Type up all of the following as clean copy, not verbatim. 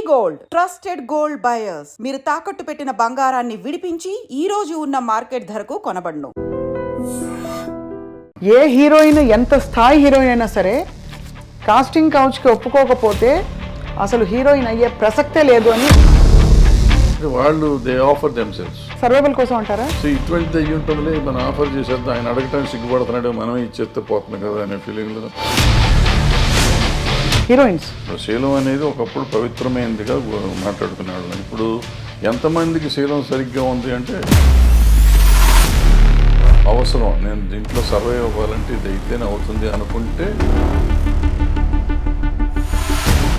Gold trusted gold buyers మీరు తాకట్టు పెట్టిన బంగారాన్ని విడిపించి ఈ రోజు ఉన్న మార్కెట్ ధరకు కొనబడును. ఏ హీరోయిన్ ఎంత స్థాయి హీరోయిన్ అయినా సరే కాస్టింగ్ కౌచ్కి ఒప్పుకోకపోతే అసలు హీరోయిన్ అయ్యే ప్రసక్తే లేదు అని వాళ్ళు దే ఆఫర్ దెమ్సెల్స్ సర్వైవల్ కోసం అంటారా? సో ఇటువంటి అయ్యి ఉంటుందిలే, మనం ఆఫర్ చేసేద్దాం, ఆయన అడగటానికి సిగ్గుపడుతున్నాడు, మనం ఇచ్చేస్తే పోతున్నాం కదా అనే ఫీలింగ్లో హీరోయిన్స్. శీలం అనేది ఒకప్పుడు పవిత్రమైనదిగా మాట్లాడుకునేవాళ్ళం. ఇప్పుడు ఎంతమందికి శీలం సరిగ్గా ఉంది అంటే అవసరం, నేను దీంట్లో సర్వైవ్ అవ్వాలంటే ఇది అయితేనే అవుతుంది అనుకుంటే.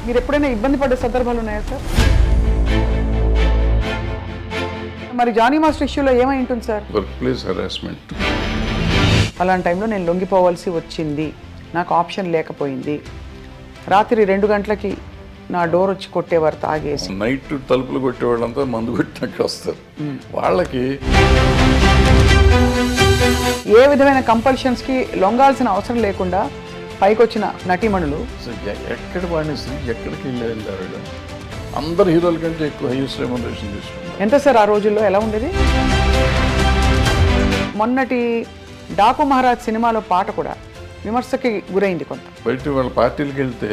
మీరు ఎప్పుడైనా ఇబ్బంది పడే సందర్భాలు ఉన్నాయా సార్? మరి జానీ మాస్టర్ ఇష్యూలో ఏమై ఉంటుంది సార్? Work place harassment. అలాంటి టైంలో నేను లొంగిపోవాల్సి వచ్చింది, నాకు ఆప్షన్ లేకపోయింది. రాత్రి 2 గంటలకి నా డోర్ వచ్చి కొట్టేవారు తాగేసి. నైట్ తలుపులు కొట్టేవాళ్ళంతా మందు కొట్టినాక వస్తారు. వాళ్ళకి ఏ విధమైన కంపల్షన్స్కి లొంగాల్సిన అవసరం లేకుండా పైకి వచ్చిన నటీమణులు ఎక్కడ వాడిని ఎక్కడికి వెళ్ళారు. అందరు హీరోల కంటే ఎక్కువ హైయెస్ట్ రెమ్యునరేషన్ తీసుకున్నారు. ఎంత సార్ ఆ రోజుల్లో ఎలా ఉండేది? మొన్నటి డాకు మహారాజ్ సినిమాలో పాట కూడా విమర్శకి గురైంది కొంత. బయట వాళ్ళ పార్టీలకు వెళ్తే,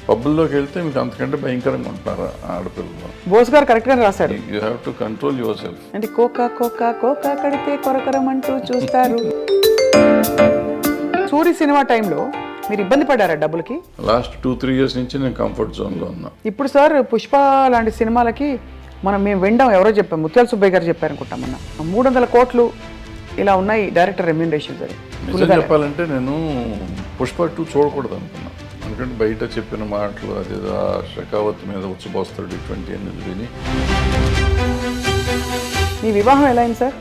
పబ్బుల్లోకి వెళ్తే మీకు అంతకంటే భయంకరంగా ఉంటున్నారు ఆడపిల్లలు. బోస్ గారు కరెక్ట్గా రాశారు, you have to control your self. అంటే కోకా కోకా కోకా కడితే కొరకరమంటూ చూస్తారు. సూరి సినిమా టైంలో మీరు ఇబ్బంది పడ్డారా డబ్బులకి? లాస్ట్ 2-3 ఇయర్స్ నుంచి నేను కంఫర్ట్ జోన్లో ఉన్నా. ఇప్పుడు సార్ పుష్ప లాంటి సినిమాలకి మేము వినడం ఎవరో చెప్పాం, ముత్యాల సుబ్బయ్య గారు చెప్పారనుకుంటాం, మొన్న 300 కోట్లు ఇలా ఉన్నాయి డైరెక్టర్ రెమ్యూనరేషన్స్ అని. నిజం చెప్పాలంటే నేను పుష్ప 2 చూడకూడదు అనుకున్నా. ఎందుకంటే బయట చెప్పిన మాటలు, అది షెకావత్ మీద ఉచ్చబోస్తాడు ఇటువంటి అనేది విని. మీ వివాహం ఎలా అయింది సార్?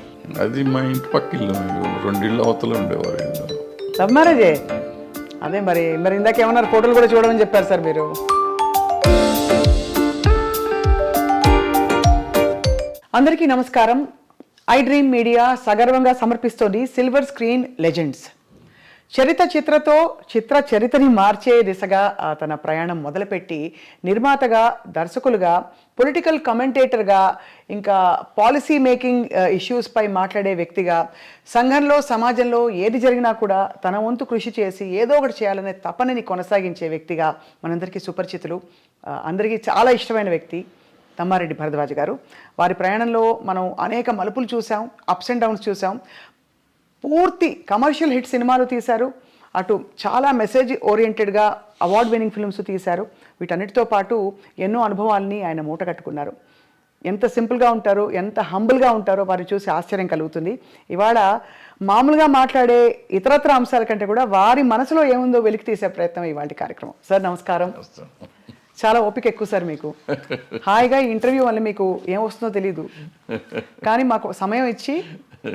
అది మా ఇంటి పక్క ఇల్లు, 2 ఇళ్ళు అవతల ఉండేవారు. లవ్ మ్యారేజే? అదే మరి ఇందాక ఏమన్నారు, ఫోటోలు కూడా చూడమని చెప్పారు సార్ మీరు. అందరికీ నమస్కారం. ఐ డ్రీమ్ మీడియా సగర్వంగా సమర్పిస్తోంది సిల్వర్ స్క్రీన్ లెజెండ్స్. చరిత్రని మార్చే దిశగా తన ప్రయాణం మొదలుపెట్టి నిర్మాతగా, దర్శకులుగా, పొలిటికల్ కమెంటేటర్గా, ఇంకా పాలసీ మేకింగ్ ఇష్యూస్పై మాట్లాడే వ్యక్తిగా, సంఘంలో సమాజంలో ఏది జరిగినా కూడా తన వంతు కృషి చేసి ఏదో ఒకటి చేయాలనే తపనని కొనసాగించే వ్యక్తిగా మనందరికీ సుపరిచితులు, అందరికీ చాలా ఇష్టమైన వ్యక్తి తమ్మారెడ్డి భరద్వాజ్ గారు. వారి ప్రయాణంలో మనం అనేక మలుపులు చూసాం, అప్స్ అండ్ డౌన్స్ చూసాం. పూర్తి కమర్షియల్ హిట్ సినిమాలు తీశారు, అటు చాలా మెసేజ్ ఓరియంటెడ్గా అవార్డ్ విన్నింగ్ ఫిల్మ్స్ తీశారు. వీటన్నిటితో పాటు ఎన్నో అనుభవాల్ని ఆయన మూట కట్టుకున్నారు. ఎంత సింపుల్గా ఉంటారో, ఎంత హంబుల్గా ఉంటారో వారిని చూసి ఆశ్చర్యం కలుగుతుంది. ఇవాళ మామూలుగా మాట్లాడే ఇతరత్ర అంశాల కంటే కూడా వారి మనసులో ఏముందో వెలికి తీసే ప్రయత్నం ఇవాళ కార్యక్రమం. సార్ నమస్కారం. చాలా ఓపిక ఎక్కువ సార్ మీకు. హాయిగా ఈ ఇంటర్వ్యూ వల్ల మీకు ఏం వస్తుందో తెలీదు, కానీ మాకు సమయం ఇచ్చి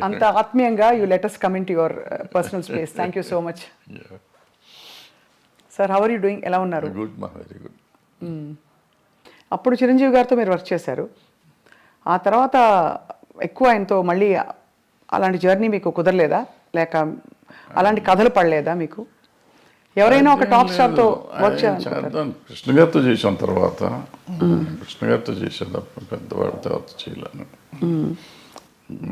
అంత ఆత్మీయంగా you let us come into your personal space. Thank you so much. Sir, how are you doing? ఎలా ఉన్నారు? గుడ్ మా, వెరీ గుడ్. అప్పుడు చిరంజీవి గారితో మీరు వర్క్ చేశారు, ఆ తర్వాత ఎక్కువ ఆయనతో మళ్ళీ అలాంటి జర్నీ మీకు కుదరలేదా? లేక అలాంటి కథలు పడలేదా మీకు? ఎవరైనా ఒక టాప్ స్టార్తో వర్క్ చేద్దాం. కృష్ణ గారితో చేసాం, తర్వాత కృష్ణ గారితో చేసేది, పెద్దవాడి తర్వాత చేయలేను.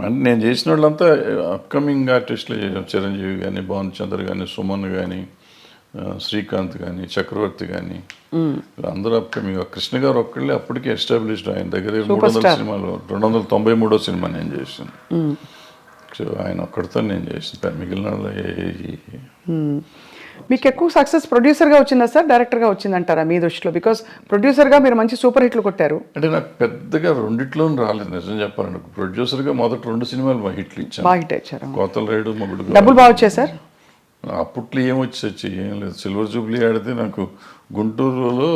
అంటే నేను చేసిన వాళ్ళంతా అప్కమింగ్ ఆర్టిస్టులు చేసాం. చిరంజీవి కానీ, భానుచంద్ర కానీ, సుమన్ కానీ, శ్రీకాంత్ కానీ, చక్రవర్తి కానీ, అందరూ అప్కమింగ్. కృష్ణ గారు ఒక్కళ్ళే అప్పటికే ఎస్టాబ్లిష్డ్. ఆయన దగ్గర 300 సినిమాలు, 293వ సినిమా నేను చేసాను. సో ఆయన ఒక్కడితో నేను చేసాను, మిగిలిన మీకు ఎక్కువ సక్సెస్ ప్రొడ్యూసర్గా వచ్చిందా సార్, డైరెక్టర్గా వచ్చిందంటారా మీ దృష్టిలో? బికాస్ ప్రొడ్యూసర్గా మీరు మంచి సూపర్ హిట్లు కొట్టారు. అంటే నాకు పెద్దగా రెండిట్లోనూ రాలేదు నిజం చెప్పాలంటే. ప్రొడ్యూసర్గా మొదటి 2 సినిమాలు హిట్లు ఇచ్చాను. బాగా హిట్ ఇచ్చారు. కోతల రేడు, మొగుడు. డబ్బులు బాగా వచ్చాయి సార్? అప్పట్లో ఏమొచ్చి ఏం లేదు. సిల్వర్ జూబ్లీ ఆడితే నాకు గుంటూరులో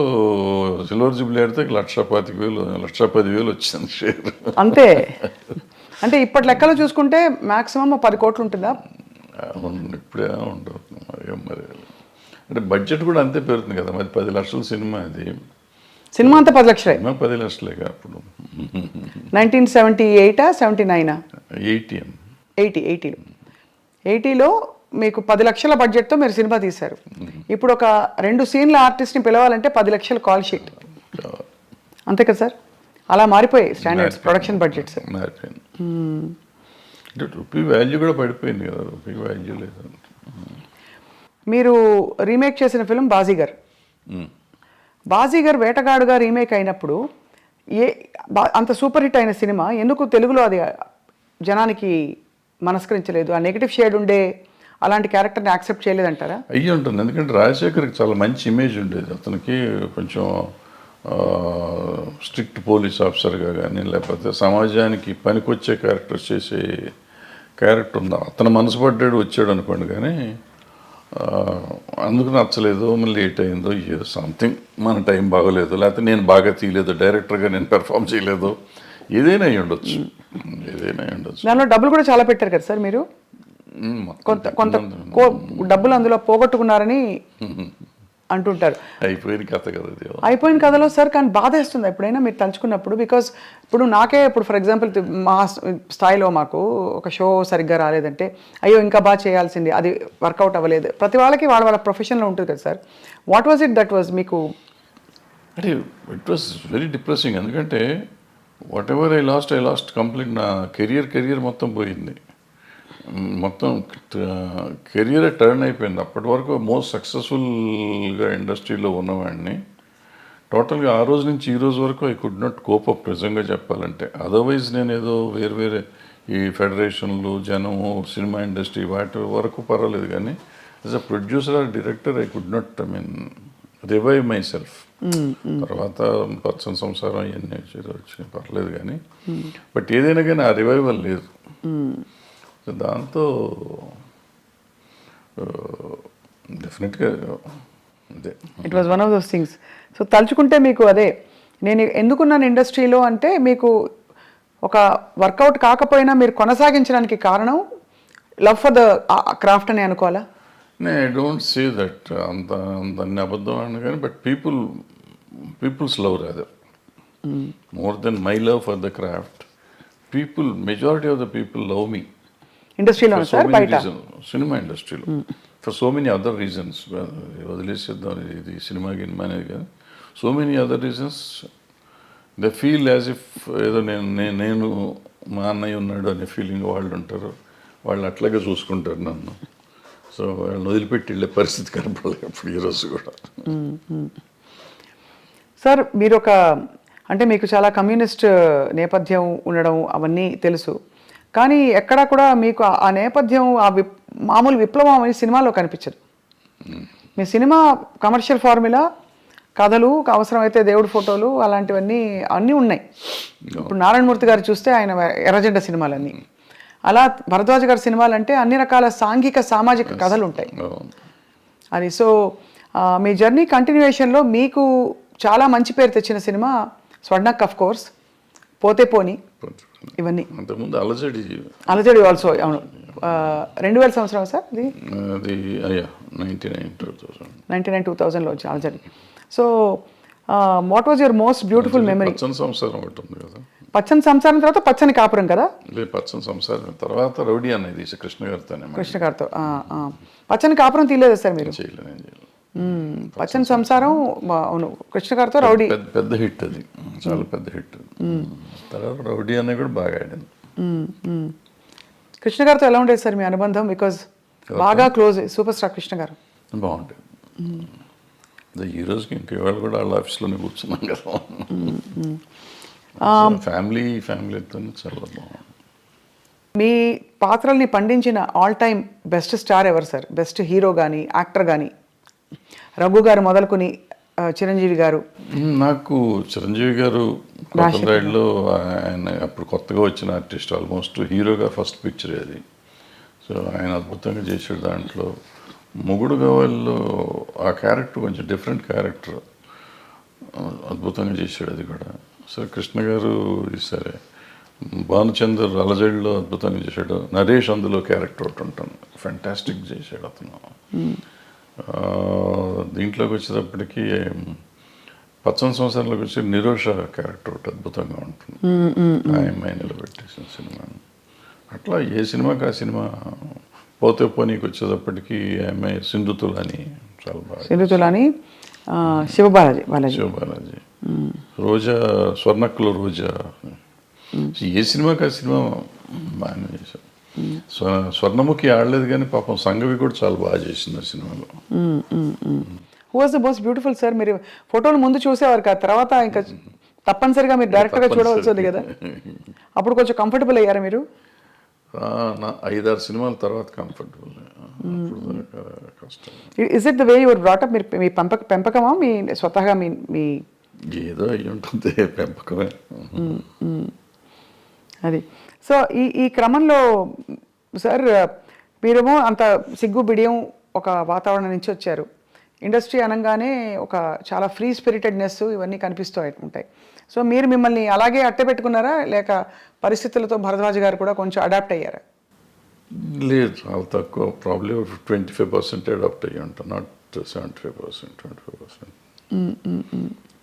సిల్వర్ జూబ్లీ ఆడితే 1,25,000 1,10,000 వచ్చింది షేర్. అంతే. అంటే ఇప్పటి లెక్కలో చూసుకుంటే మాక్సిమం 10 కోట్లు ఉంటుందా? ఇప్పుడే ఉండదు మరి. అంటే బడ్జెట్ కూడా అంతే పెరుగుతుంది కదా మరి. 10 లక్షల సినిమా, అది సినిమా అంతా 10 లక్షలే. 10 లక్షలేగా అప్పుడు. 1978 79 80 80లో మీకు 10 లక్షల బడ్జెట్తో మీరు సినిమా తీశారు. ఇప్పుడు ఒక 2 సీన్ల ఆర్టిస్ట్ని పిలవాలంటే 10 లక్షల కాల్ షీట్. అంతే కదా సార్, అలా మారిపోయాయి స్టాండర్డ్స్, ప్రొడక్షన్ బడ్జెట్స్. మారిపోయింది. అంటే రూపీ వాల్యూ కూడా పడిపోయింది కదా, రూపీ వాల్యూ లేదు. మీరు రీమేక్ చేసిన ఫిలిం బాజీగర్. బాజీగర్ వేటగాడుగా రీమేక్ అయినప్పుడు అంత సూపర్ హిట్ అయిన సినిమా ఎందుకు తెలుగులో అది జనానికి మనస్కరించలేదు? ఆ నెగిటివ్ షేడ్ ఉండే అలాంటి క్యారెక్టర్ని యాక్సెప్ట్ చేయలేదంటారా? అయ్యి ఉంటుంది, ఎందుకంటే రాజశేఖర్కి చాలా మంచి ఇమేజ్ ఉండేది. అతనికి కొంచెం స్ట్రిక్ట్ పోలీస్ ఆఫీసర్గా కానీ, లేకపోతే సమాజానికి పనికొచ్చే క్యారెక్టర్స్ చేసే క్యారెక్టర్ ఉందా, అతను మనసు పడ్డాడు వచ్చాడు అనుకోండి. కానీ అందుకు నచ్చలేదు, మళ్ళీ లేట్ అయిందో, ఏదో సంథింగ్ మన టైం బాగోలేదు, లేకపోతే నేను బాగా తీయలేదు, డైరెక్టర్గా నేను పెర్ఫామ్ చేయలేదు, ఏదైనా అయ్యి ఉండొచ్చు, ఏదైనా అయ్యి ఉండొచ్చు. దానిలో డబ్బులు కూడా చాలా పెట్టారు కదా సార్ మీరు, కొంత డబ్బులు అందులో పోగొట్టుకున్నారని అంటుంటారు. అయిపోయిన కథ కదా అది. అయిపోయిన కథలో సార్, కానీ బాధ వేస్తుంది ఎప్పుడైనా మీరు తలుచుకున్నప్పుడు. బికాస్ ఇప్పుడు నాకే, ఇప్పుడు ఫర్ ఎగ్జాంపుల్ మా స్థాయిలో మాకు ఒక షో సరిగ్గా రాలేదంటే అయ్యో ఇంకా బాగా చేయాల్సింది, అది వర్కౌట్ అవ్వలేదు. ప్రతి వాళ్ళకి వాళ్ళ వాళ్ళ ప్రొఫెషన్లో ఉంటుంది కదా sir. What was it that was మీకు? అంటే ఇట్ వాస్ వెరీ డిప్రెసింగ్, ఎందుకంటే what ever I last complete. నా కెరియర్ మొత్తం పోయింది, మొత్తం కెరియరే టర్న్ అయిపోయింది. అప్పటి వరకు మోస్ట్ సక్సెస్ఫుల్గా ఇండస్ట్రీలో ఉన్నవాడిని టోటల్గా ఆ రోజు నుంచి ఈ రోజు వరకు I could not cope up నిజంగా చెప్పాలంటే. అదర్వైజ్ నేను ఏదో వేరే ఈ ఫెడరేషన్లు, జనము, సినిమా ఇండస్ట్రీ వాటి వరకు పర్వాలేదు, కానీ as a producer or director I could not revive myself. తర్వాత పర్సన్ సంసారం ఇవన్నీ వచ్చి పర్లేదు కానీ, బట్ ఏదైనా కానీ ఆ రివైవల్ లేదు. దాంతో డెఫినెట్గా అదే it was one of those things. So తలుచుకుంటే మీకు అదే, నేను ఎందుకున్నాను ఇండస్ట్రీలో అంటే మీకు ఒక వర్కౌట్ కాకపోయినా మీరు కొనసాగించడానికి కారణం లవ్ ఫర్ ద క్రాఫ్ట్ అని అనుకోవాలా? ఐ డోంట్ సే దట్ అంత అన్ని అబద్ధం అని కానీ, but people's love rather more than my love for the craft. Majority of the people love me ఇండస్ట్రీలో సార్, బయట సినిమా ఇండస్ట్రీలో for so many other reasons. వదిలేసేద్దాం ఇది సినిమా గినిమా అనేది కాదు, so many other reasons. They feel as if ఏదో నేను మా అన్నయ్య ఉన్నాడు అనే ఫీలింగ్ వాళ్ళు ఉంటారు, వాళ్ళు అట్లాగే చూసుకుంటారు నన్ను. సో వాళ్ళని వదిలిపెట్టి వెళ్ళే పరిస్థితి కనపడలేదు ఇప్పుడు ఈరోజు కూడా. సార్ మీరు అంటే మీకు చాలా కమ్యూనిస్ట్ నేపథ్యం ఉండడం అవన్నీ తెలుసు, కానీ ఎక్కడా కూడా మీకు ఆ నేపథ్యం, మామూలు విప్లవం అనేది సినిమాలో కనిపించదు. మీ సినిమా కమర్షియల్ ఫార్ములా, కథలు, అవసరమైతే దేవుడి ఫోటోలు, అలాంటివన్నీ అన్నీ ఉన్నాయి. ఇప్పుడు నారాయణమూర్తి గారు చూస్తే ఆయన ఎర్రజెండ సినిమాలన్నీ, అలా భరద్వాజ గారి సినిమాలు అంటే అన్ని రకాల సాంఘిక సామాజిక కథలు ఉంటాయి అది. సో మీ జర్నీ కంటిన్యూయేషన్లో మీకు చాలా మంచి పేరు తెచ్చిన సినిమా స్వర్ణక్, ఆఫ్ కోర్స్, పోతే పోని, ఇవన్నీ. అంతకుముందు అలజడి ఆల్సో, అవును, 2000 సంవత్సరం సార్ అది 99-2000లో వచ్చి అలజడి. So what was your most beautiful memory? పచ్చని సంసారం ఒకటి ఉంది కదా, పచ్చని సంసారం తర్వాత పచ్చని కాపురం కదా, పచ్చని సంసారం తర్వాత రౌడీ అనేది కృష్ణ గారితో. పచ్చని కాపురం తీయలేదు సార్ మీరు? చేయలేదు. పచ్చని సంసారం, అవును, కృష్ణ గారితో రౌడీ పెద్ద హిట్, అది చాలా పెద్ద హిట్. తర్వాత రౌడీ అనేది కూడా బాగా ఆడింది. కృష్ణ గారితో ఎలా ఉండేది సార్ మీ అనుబంధం? బికాజ్ బాగా క్లోజ్, సూపర్ స్టార్ కృష్ణ గారు. బాగుంటుంది. ఈ రోజుకి ఇంక ఇవాళ కూడా వాళ్ళ ఆఫీస్లోనే కూర్చున్నాం కదా. ఫ్యామిలీతో చాలా బాగుంది. మీ పాత్రల్ని పండించిన ఆల్ టైమ్ బెస్ట్ స్టార్ ఎవరు సార్? బెస్ట్ హీరో కానీ, యాక్టర్ కానీ? రఘు గారు మొదలుకొని చిరంజీవి గారు. నాకు చిరంజీవి గారు కొత్తలో ఆయన అప్పుడు కొత్తగా వచ్చిన ఆర్టిస్ట్, ఆల్మోస్ట్ హీరోగా ఫస్ట్ పిక్చర్ అది. సో ఆయన అద్భుతంగా చేసాడు దాంట్లో. మొగుడు గవాల్లో ఆ క్యారెక్టర్ కొంచెం డిఫరెంట్ క్యారెక్టర్, అద్భుతంగా చేశాడు అది కూడా. సో కృష్ణ గారు సరే, భానుచందర్ అలజడిలో అద్భుతంగా చేశాడు. నరేష్ అందులో క్యారెక్టర్ ఒకటి ఉంటాను, ఫ్యాంటాస్టిక్ చేశాడు అతను. దీంట్లోకి వచ్చేటప్పటికి పచ్చని సంవత్సరంలోకి వచ్చి నిరోష క్యారెక్టర్ ఒకటి అద్భుతంగా ఉంటుంది, ఆ అమ్మాయి నిలబెట్టేసిన సినిమా. అట్లా ఏ సినిమాకి ఆ సినిమా. పోతే పోనీకి వచ్చేటప్పటికి ఆ అమ్మాయి సింధుతులని చాలా బాగా. సింధుతులని శివబాలాజీ శివబాలాజీ, రోజా, స్వర్ణక్కుల రోజా. ఏ సినిమాకి ఆ సినిమా బాగానే చేశారు. స్వర్ణముఖి ఆడలేదు కానీ పాపం సంగవి కూడా చాలా బాగా చేసింది ఆ సినిమాలో. Who was the most beautiful sir? మీరు ఫోటోలు ముందు చూసేవారు కదా, తర్వాత ఇంకా తప్పనిసరిగా మీరు డైరెక్ట్గా చూడవలసింది కదా, అప్పుడు కొంచెం కంఫర్టబుల్ అయ్యారా మీరు? నా 5-6 సినిమాల తర్వాత కంఫర్టబుల్. కష్టం. Is it the way your brought up? మీరు మీ పెంపకమా మీ స్వతహాగా మీ ఏదో అయ్యి ఉంటుంది, పెంపకమే. అది. సో ఈ క్రమంలో సార్ మీరేమో అంత సిగ్గు బిడియం ఒక వాతావరణం నుంచి వచ్చారు. ఇండస్ట్రీ అనగానే ఒక చాలా ఫ్రీ స్పిరిటెడ్నెస్ ఇవన్నీ కనిపిస్తూ ఉంటాయి. సో మీరు మిమ్మల్ని అలాగే అట్టే పెట్టుకున్నారా, లేక పరిస్థితులతో భరద్వాజ్ గారు కూడా కొంచెం అడాప్ట్ అయ్యారా? లేదు, చాలా తక్కువ. ప్రాబ్లీ 25% అడాప్ట్ అయ్యి ఉంటాను, నాట్ 75%, 25%.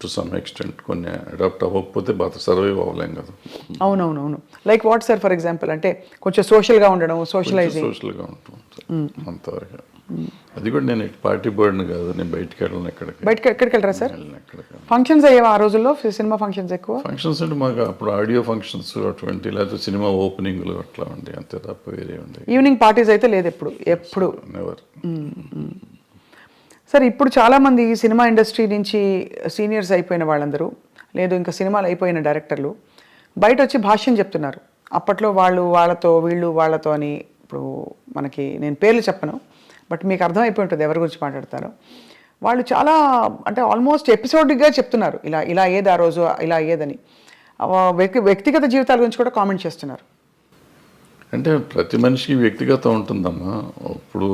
టు సమ్ ఎక్స్టెంట్ కొన్ని అడాప్ట్ అవ్వకపోతే బాగా సర్వైవ్ అవ్వలేం కదా. అవునవునవును. Like what sir? For example అంటే కొంచెం సోషల్గా ఉండడం, సోషలైజింగ్. సోషల్గా ఉంటుంది అంతవరకు. అది కూడా నేను పార్టీ బర్డ్ని కాదు, నేను బయటికి వెళ్ళను. ఎక్కడికి వెళ్ళరా సార్? ఫంక్షన్స్ అయ్యేవా ఆ రోజుల్లో? సినిమా ఫంక్షన్స్ ఎక్కువ? ఫంక్షన్స్ అంటే మాకు అప్పుడు ఆడియో ఫంక్షన్స్ అటువంటి, లేకపోతే సినిమా ఓపెనింగ్లు అట్లా ఉండే, అంతే తప్ప వేరే ఉండే. ఈవినింగ్ పార్టీస్ అయితే లేదు ఎప్పుడు? నెవర్. సార్ ఇప్పుడు చాలామంది సినిమా ఇండస్ట్రీ నుంచి సీనియర్స్ అయిపోయిన వాళ్ళందరూ, లేదు ఇంకా సినిమాలు అయిపోయిన డైరెక్టర్లు బయట వచ్చి భాష్యం చెప్తున్నారు. అప్పట్లో వాళ్ళతో వీళ్ళు వాళ్ళతో అని. ఇప్పుడు మనకి నేను పేర్లు చెప్పను, బట్ మీకు అర్థమైపోయి ఉంటుంది ఎవరి గురించి మాట్లాడతారో. వాళ్ళు చాలా అంటే ఆల్మోస్ట్ ఎపిసోడిక్గా చెప్తున్నారు, ఇలా అయ్యేది ఆ రోజు, ఇలా అయ్యేదని. వ్యక్తిగత జీవితాల గురించి కూడా కామెంట్ చేస్తున్నారు. అంటే ప్రతి మనిషికి వ్యక్తిగతం ఉంటుందమ్మా. ఇప్పుడు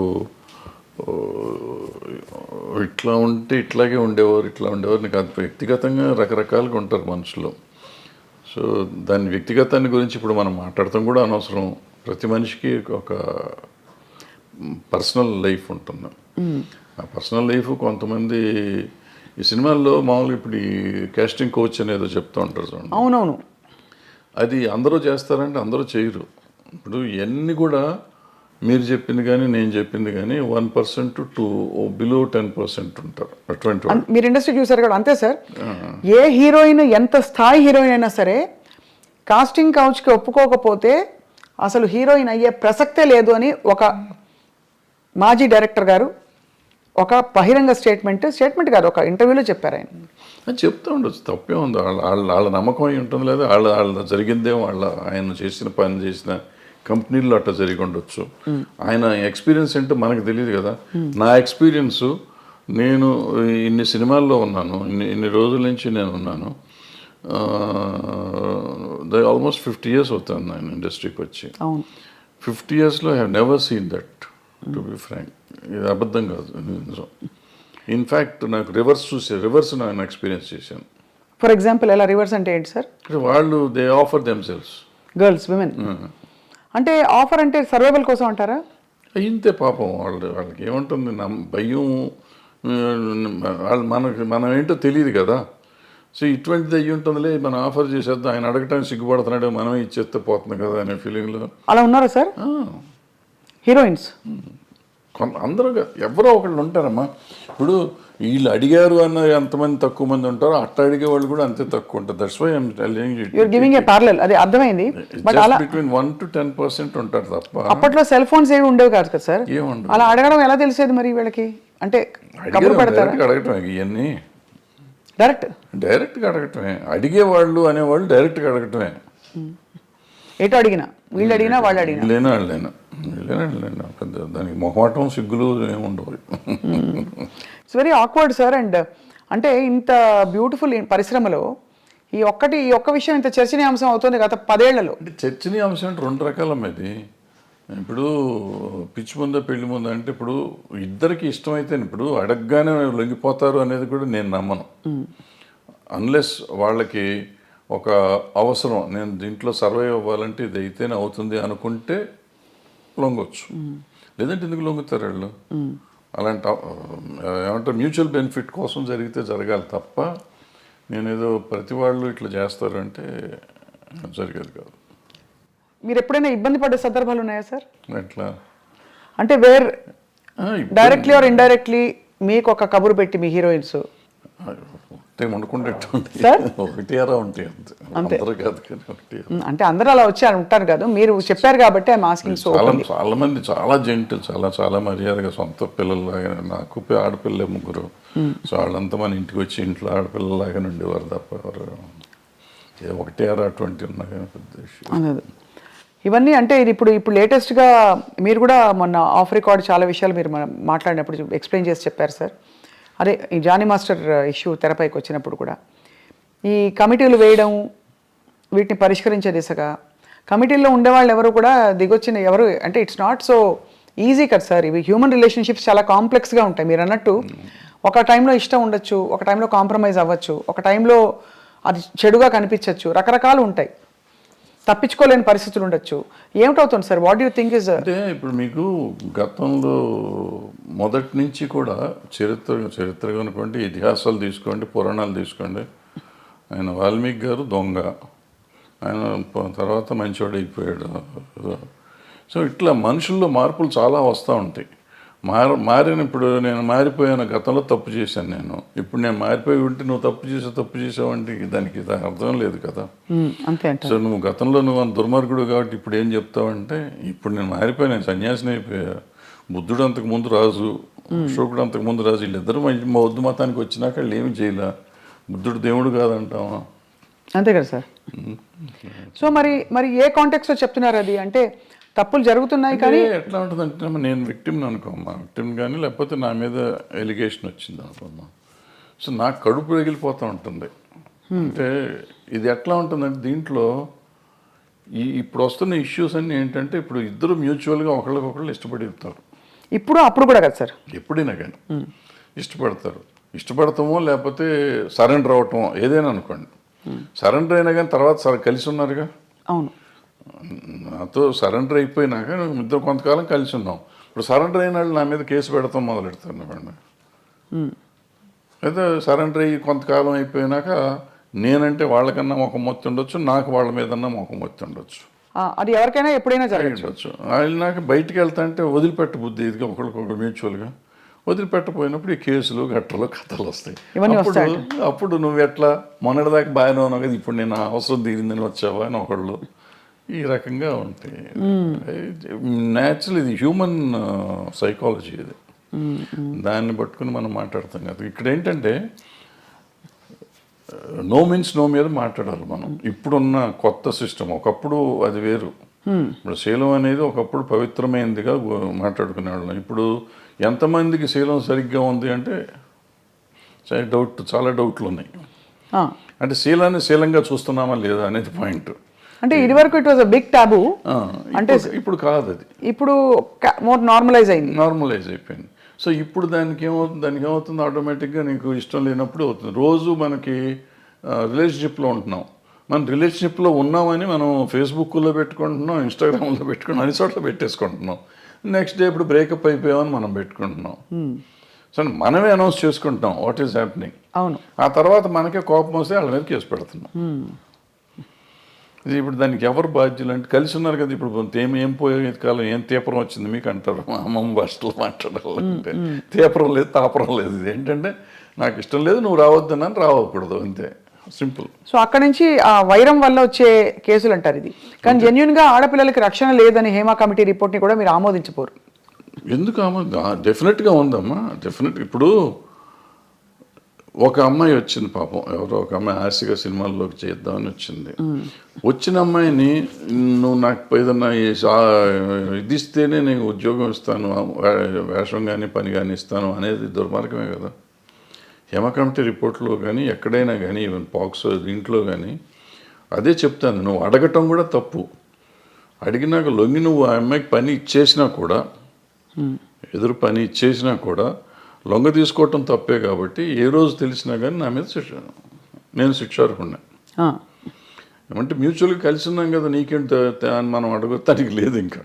ఇట్లా ఉంటే ఇట్లాగే ఉండేవారు, ఇట్లా ఉండేవారు నీకు అది వ్యక్తిగతంగా రకరకాలుగా ఉంటారు మనుషులు. సో దాని వ్యక్తిగతాన్ని గురించి ఇప్పుడు మనం మాట్లాడటం కూడా అనవసరం. ప్రతి మనిషికి ఒక పర్సనల్ లైఫ్ ఉంటుంది. ఆ పర్సనల్ లైఫ్ కొంతమంది ఈ సినిమాల్లో మామూలుగా ఇప్పుడు ఈ కాస్టింగ్ కోచ్ అనేదో చెప్తూ ఉంటారు చూడండి. అవునవును. అది అందరూ చేస్తారంటే అందరూ చేయరు. ఇప్పుడు ఇవన్నీ కూడా మీరు చెప్పింది కానీ నేను చెప్పింది కానీ 1% టు బిలో 10% ఉంటారు అటువంటి. మీరు ఇండస్ట్రీ చూసారు కదా, అంతే సార్. ఏ హీరోయిన్ ఎంత స్థాయి హీరోయిన్ అయినా సరే కాస్టింగ్ కౌచ్కి ఒప్పుకోకపోతే అసలు హీరోయిన్ అయ్యే ప్రసక్తే లేదు అని ఒక మాజీ డైరెక్టర్ గారు ఒక బహిరంగ స్టేట్మెంట్ కాదు, ఒక ఇంటర్వ్యూలో చెప్పారు. ఆయన చెప్తూ ఉండొచ్చు, తప్పే ఉంది. వాళ్ళ నమ్మకం అయి ఉంటుంది, లేదా వాళ్ళ జరిగిందే, ఆయన చేసిన పని చేసిన కంపెనీల్లో అట్లా జరిగి ఉండొచ్చు. ఆయన ఎక్స్పీరియన్స్ ఏంటో మనకు తెలియదు కదా. నా ఎక్స్పీరియన్స్, నేను ఇన్ని సినిమాల్లో ఉన్నాను, ఇన్ని రోజుల నుంచి నేను ఉన్నాను. ఆల్మోస్ట్ 50 years అవుతాను నేను ఇండస్ట్రీకి వచ్చి. 50 yearsలో I have never seen that, to be frank. ఇది అబద్ధం కాదు, నిజం. ఇన్ఫ్యాక్ట్ నాకు రివర్స్ నేను ఎక్స్పీరియన్స్ చేశాను. ఫర్ ఎగ్జాంపుల్ ఎలా రివర్స్ అంటే ఏంటి సార్? వాళ్ళు they offer themselves, girls, women. అంటే ఆఫర్ అంటే సర్వైవల్ కోసం అంటారా? ఇంతే పాపం. వాళ్ళకి ఏముంటుంది, భయం. మనం ఏంటో తెలియదు కదా. సో ఇటువంటిది అయ్యి ఉంటుందిలే, మనం ఆఫర్ చేసేద్దాం, ఆయన అడగటానికి సిగ్గుపడుతున్నాడు, మనమే ఇచ్చేస్తే పోతుంది కదా అనే ఫీలింగ్లో. అలా ఉన్నారా సార్ హీరోయిన్స్? అందరూ ఎవరో ఒకళ్ళు ఉంటారమ్మా. ఇప్పుడు వీళ్ళు అడిగారు అన్న ఎంతమంది తక్కువ మంది ఉంటారో అట్లా అడిగే వాళ్ళు కూడా అంతే తక్కువ ఉంటారు. That's why I'm telling you. You are giving a parallel. అది అర్థమైంది. బట్ అలా బిట్వీన్ 1 to 10% ఉంటారు తప్ప. అప్పట్లో సెల్ ఫోన్స్ ఏవి ఉండేవి కాదు కదా సార్. ఏముండవు. అలా అడగడం ఎలా తెలిసేది మరి వీళ్ళకి? అంటే కబురు పెడతారా? అడగటం ఇవన్నీ డైరెక్ట్గా అడగటమే. అడిగేవాళ్ళు అనేవాళ్ళు డైరెక్ట్గా అడగటమే. ఏటో అడిగినా, వీళ్ళు అడిగినా వాళ్ళు అడిగినా, వాళ్ళైనా పెద్ద దానికి మొహమాటం సిగ్గులు ఏముండవు. It's very awkward sir. And అంటే ఇంత బ్యూటిఫుల్ పరిశ్రమలో ఈ ఒక్క విషయం ఇంత చర్చనీయాంశం అవుతుంది గత 10 ఏళ్లలో. అంటే చర్చనీయాంశం అంటే 2 రకాలమ్మది. ఇప్పుడు పిచ్చి ముందా పెళ్లి ముందా అంటే ఇప్పుడు ఇద్దరికి ఇష్టమైతే ఇప్పుడు అడగగానే లొంగిపోతారు అనేది కూడా నేను నమ్మను. అన్లెస్ వాళ్ళకి ఒక అవసరం, నేను దీంట్లో సర్వైవ్ అవ్వాలంటే ఇది అయితేనే అవుతుంది అనుకుంటే లొంగొచ్చు. లేదంటే ఎందుకు లొంగుతారు వాళ్ళు? అలాంటి ఏమంటారు, మ్యూచువల్ బెనిఫిట్ కోసం జరిగితే జరగాలి తప్ప నేనేదో ప్రతి వాళ్ళు ఇట్లా చేస్తారు అంటే జరిగేది కాదు. మీరు ఎప్పుడైనా ఇబ్బంది పడ్డ సందర్భాలు ఉన్నాయా సార్? ఎట్లా అంటే డైరెక్ట్లీ ఆర్ ఇండైరెక్ట్లీ మీకు ఒక కబురు పెట్టి మీ హీరోయిన్స్ ఒకటే వండుకుంటూ ఉంటాయి, సార్? ఒకటి అరా ఉంటాయి అంతే, అందరూ కాదు కానీ ఒకటి. అంటే అందరూ అలా వచ్చి ఉంటారు కదా, మీరు చెప్పారు కాబట్టి ఐఎమ్ ఆస్కింగ్. సో చాలా మంది చాలా జెంటిల్, చాలా మర్యాదగా సొంత పిల్లల్లాగా. నాకు ఆడపిల్లలే 3, సో వాళ్ళంతా మన ఇంటికి వచ్చి ఇంట్లో ఆడపిల్లలాగానే ఉండేవారు తప్ప ఎవరు ఒకటి అరా 20 ఉన్నా కానీ పెద్ద ఇష్యూ. ఇవన్నీ అంటే ఇది ఇప్పుడు లేటెస్ట్గా మీరు కూడా మొన్న ఆఫ్ రికార్డ్ చాలా విషయాలు మీరు మనం మాట్లాడినప్పుడు ఎక్స్ప్లెయిన్ చేసి చెప్పారు సార్. అదే ఈ జానీ మాస్టర్ ఇష్యూ తెరపైకి వచ్చినప్పుడు కూడా ఈ కమిటీలు వేయడం, వీటిని పరిష్కరించే దిశగా కమిటీల్లో ఉండేవాళ్ళు ఎవరు కూడా దిగొచ్చిన ఎవరు అంటే ఇట్స్ నాట్ సో ఈజీ కదా సార్. ఇవి హ్యూమన్ రిలేషన్షిప్స్ చాలా కాంప్లెక్స్గా ఉంటాయి. మీరు అన్నట్టు ఒక టైంలో ఇష్టం ఉండొచ్చు, ఒక టైంలో కాంప్రమైజ్ అవ్వచ్చు, ఒక టైంలో అది చెడుగా కనిపించవచ్చు, రకరకాలు ఉంటాయి, తప్పించుకోలేని పరిస్థితులు ఉండొచ్చు. ఏమిటవుతుంది sir? What you think is? అంటే ఇప్పుడు మీకు గతంలో మొదటి నుంచి కూడా చరిత్ర కనుకోండి, ఇతిహాసాలు తీసుకోండి, పురాణాలు తీసుకోండి, ఆయన వాల్మీకి గారు దొంగ, ఆయన తర్వాత మంచివాడు అయిపోయాడు. సో ఇట్లా మనుషుల్లో మార్పులు చాలా వస్తూ ఉంటాయి. ఇప్పుడు నేను మారిపోయాను, గతంలో తప్పు చేశాను నేను, ఇప్పుడు నేను మారిపోయి ఉంటే నువ్వు తప్పు చేసావంటే దానికి అర్థం లేదు కదా. అంతే. సో నువ్వు గతంలో నువ్వు దుర్మార్గుడు కాబట్టి ఇప్పుడు ఏం చెప్తావంటే, ఇప్పుడు నేను మారిపోయాను, నేను సన్యాసిని అయిపోయా. బుద్ధుడు అంతకు ముందు రాజు, అశోకుడు అంతకు ముందు రాజు, వీళ్ళిద్దరూ బౌద్ధ మతానికి వచ్చినాక వాళ్ళు ఏమి చేయలే. బుద్ధుడు దేవుడు కాదంటావా? అంతే కదా సార్. సో మరి ఏ కాంటెక్స్లో చెప్తున్నారు అది? అంటే తప్పులు జరుగుతున్నాయి కానీ ఎట్లా ఉంటుందంటే, నేను విక్టిమ్ని అనుకోమ్మా, విక్టిమ్ కానీ లేకపోతే నా మీద ఎలిగేషన్ వచ్చింది అనుకోమ్మా, సో నాకు కడుపు రగిలిపోతూ ఉంటుంది. అంటే ఇది ఎట్లా ఉంటుందంటే దీంట్లో ఇప్పుడు వస్తున్న ఇష్యూస్ అన్నీ ఏంటంటే, ఇప్పుడు ఇద్దరు మ్యూచువల్గా ఒకళ్ళకొకళ్ళు ఇష్టపడతారు. అప్పుడు కూడా కదా సార్, ఎప్పుడైనా కానీ ఇష్టపడతామో లేకపోతే సరెండర్ అవటమో ఏదైనా అనుకోండి. సరెండర్ అయినా కానీ తర్వాత కలిసి ఉన్నారుగా. అవును, నాతో సరెండర్ అయిపోయినాక ఇద్దరు కొంతకాలం కలిసి ఉన్నాం. ఇప్పుడు సరెండర్ అయిన వాళ్ళు నా మీద కేసు పెడతాం మొదలెడతాను. అయితే సరెండర్ అయ్యి కొంతకాలం అయిపోయినాక నేనంటే వాళ్ళకన్నా మొఖం మొత్తి ఉండొచ్చు, నాకు వాళ్ళ మీదన్నా మొఖం మొత్తి ఉండొచ్చు. అది ఎవరికైనా ఎప్పుడైనా జరగచ్చు. వాళ్ళు నాకు బయటికి వెళ్తా అంటే వదిలిపెట్ట బుద్ధి ఇదిగా ఒకరికొకరు మ్యూచువల్గా వదిలిపెట్టపోయినప్పుడు ఈ కేసులు గట్టలు కథలు వస్తాయి. అప్పుడు నువ్వు ఎట్లా మొన్నటిదాకా బాగానే ఉన్నావు కదా, ఇప్పుడు నేను అవసరం తీరిందని వచ్చావా అని ఒకళ్ళు ఈ రకంగా ఉంటాయి. న్యాచురల్, ఇది హ్యూమన్ సైకాలజీ, ఇది దాన్ని పట్టుకుని మనం మాట్లాడతాం కదా. ఇక్కడ ఏంటంటే నో మీన్స్ నో మీద మాట్లాడాలి మనం. ఇప్పుడున్న కొత్త సిస్టమ్, ఒకప్పుడు అది వేరు. ఇప్పుడు శీలం అనేది ఒకప్పుడు పవిత్రమైనదిగా మాట్లాడుకునేవాళ్ళం. ఇప్పుడు ఎంతమందికి శీలం సరిగ్గా ఉంది అంటే చాలా డౌట్లు ఉన్నాయి. అంటే శీలాన్ని శీలంగా చూస్తున్నామా లేదా అనేది పాయింట్. అంటే ఇదివరకు ఇట్ వాజ్ అ బిగ్ టాబు, అంటే ఇప్పుడు కాదు, అది ఇప్పుడు మోర్ నార్మలైజ్ అయిపోయింది. సో ఇప్పుడు దానికి ఏమవుతుంది ఆటోమేటిక్గా నీకు ఇష్టం లేనప్పుడు అవుతుంది. రోజు మనకి రిలేషన్షిప్లో ఉంటున్నాం, మనం రిలేషన్షిప్లో ఉన్నామని మనం ఫేస్బుక్లో పెట్టుకుంటున్నాం, ఇన్స్టాగ్రామ్లో పెట్టుకుంటున్నాం, అన్ని చోట్ల పెట్టేసుకుంటున్నాం. నెక్స్ట్ డే ఇప్పుడు బ్రేకప్ అయిపోయామని మనం పెట్టుకుంటున్నాం. సో మనమే అనౌన్స్ చేసుకుంటున్నాం వాట్ ఈస్ హ్యాపెనింగ్. అవును, ఆ తర్వాత మనకే కోపం వస్తే వాళ్ళ మీద కేసు పెడుతున్నాం. ఇది ఇప్పుడు దానికి ఎవరు బాధ్యులు అంటే కలిసి ఉన్నారు కదా. ఇప్పుడు ఏం పోయే కాలం ఏం తీపరం వచ్చింది మీకు అంటారు, మా అమ్మమ్మ భాషలో మాట్లాడాలంటే. తీపరం లేదు, తాపరం లేదు. ఇది ఏంటంటే నాకు ఇష్టం లేదు, నువ్వు రావద్దన్నాను, రావకూడదు, అంతే, సింపుల్. సో అక్కడ నుంచి ఆ వైరం వల్ల వచ్చే కేసులు అంటారు ఇది. కానీ జెన్యున్గా ఆడపిల్లలకి రక్షణ లేదని హేమా కమిటీ రిపోర్ట్ని కూడా మీరు ఆమోదించపోరు. ఎందుకు డెఫినెట్గా ఉందమ్మా, డెఫినెట్. ఇప్పుడు ఒక అమ్మాయి వచ్చింది పాపం, ఎవరో ఒక అమ్మాయి ఆశగా సినిమాల్లోకి చేద్దామని వచ్చింది. వచ్చిన అమ్మాయిని నువ్వు నాకు ఏదన్నా ఇది ఇస్తేనే నేను ఉద్యోగం ఇస్తాను, వేషం కానీ పని కానీ ఇస్తాను అనేది దుర్మార్గమే కదా. హేమ కమిటీ రిపోర్ట్లో కానీ ఎక్కడైనా కానీ ఈవెన్ పాక్స్ దీంట్లో కానీ అదే చెప్తాను. నువ్వు అడగటం కూడా తప్పు. అడిగినాక లొంగి నువ్వు ఆ అమ్మాయికి పని ఇచ్చేసినా కూడా, ఎదురు పని ఇచ్చేసినా కూడా లొంగ తీసుకోవటం తప్పే. కాబట్టి ఏ రోజు తెలిసినా కానీ నా మీద నేను శిక్షార్హుడిని. ఏమంటే మ్యూచువల్గా కలిసి ఉన్నాం కదా, నీకేంటి అని మనం అడగటానికి లేదు. ఇంకా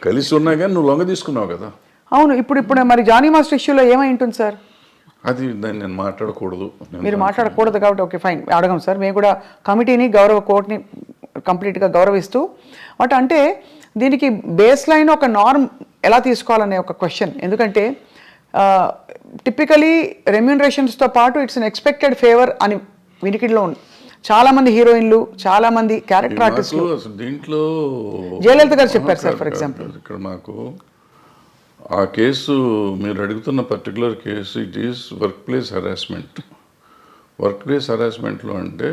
కలిసి ఉన్నా కానీ నువ్వు లొంగ తీసుకున్నావు కదా. అవును, ఇప్పుడు మరి జానీ మాస్టర్ ఇష్యూలో ఏమై ఉంటుంది సార్? అది దాన్ని నేను మాట్లాడకూడదు. మీరు మాట్లాడకూడదు కాబట్టి ఓకే ఫైన్, అడగం సార్. మేము కూడా కమిటీని కోర్టుని కంప్లీట్గా గౌరవిస్తూ అంటే దీనికి బేస్ లైన్ ఒక నార్మ్ ఎలా తీసుకోవాలనే ఒక క్వశ్చన్. ఎందుకంటే టిపికలీ రెమ్యూనరేషన్స్తో పాటు ఇట్స్ అన్ ఎక్స్పెక్టెడ్ ఫేవర్ అని వినికిడిలో ఉంది. చాలా మంది హీరోయిన్లు, చాలా మంది క్యారెక్టర్ ఆర్టిస్టులు. అసలు దీంట్లో జయలలిత గారు చెప్పారు సార్, ఫర్ ఎగ్జాంపుల్. ఇక్కడ మాకు ఆ కేసు మీరు అడుగుతున్న particular case, it is workplace harassment. Workplace హెరాస్మెంట్లో అంటే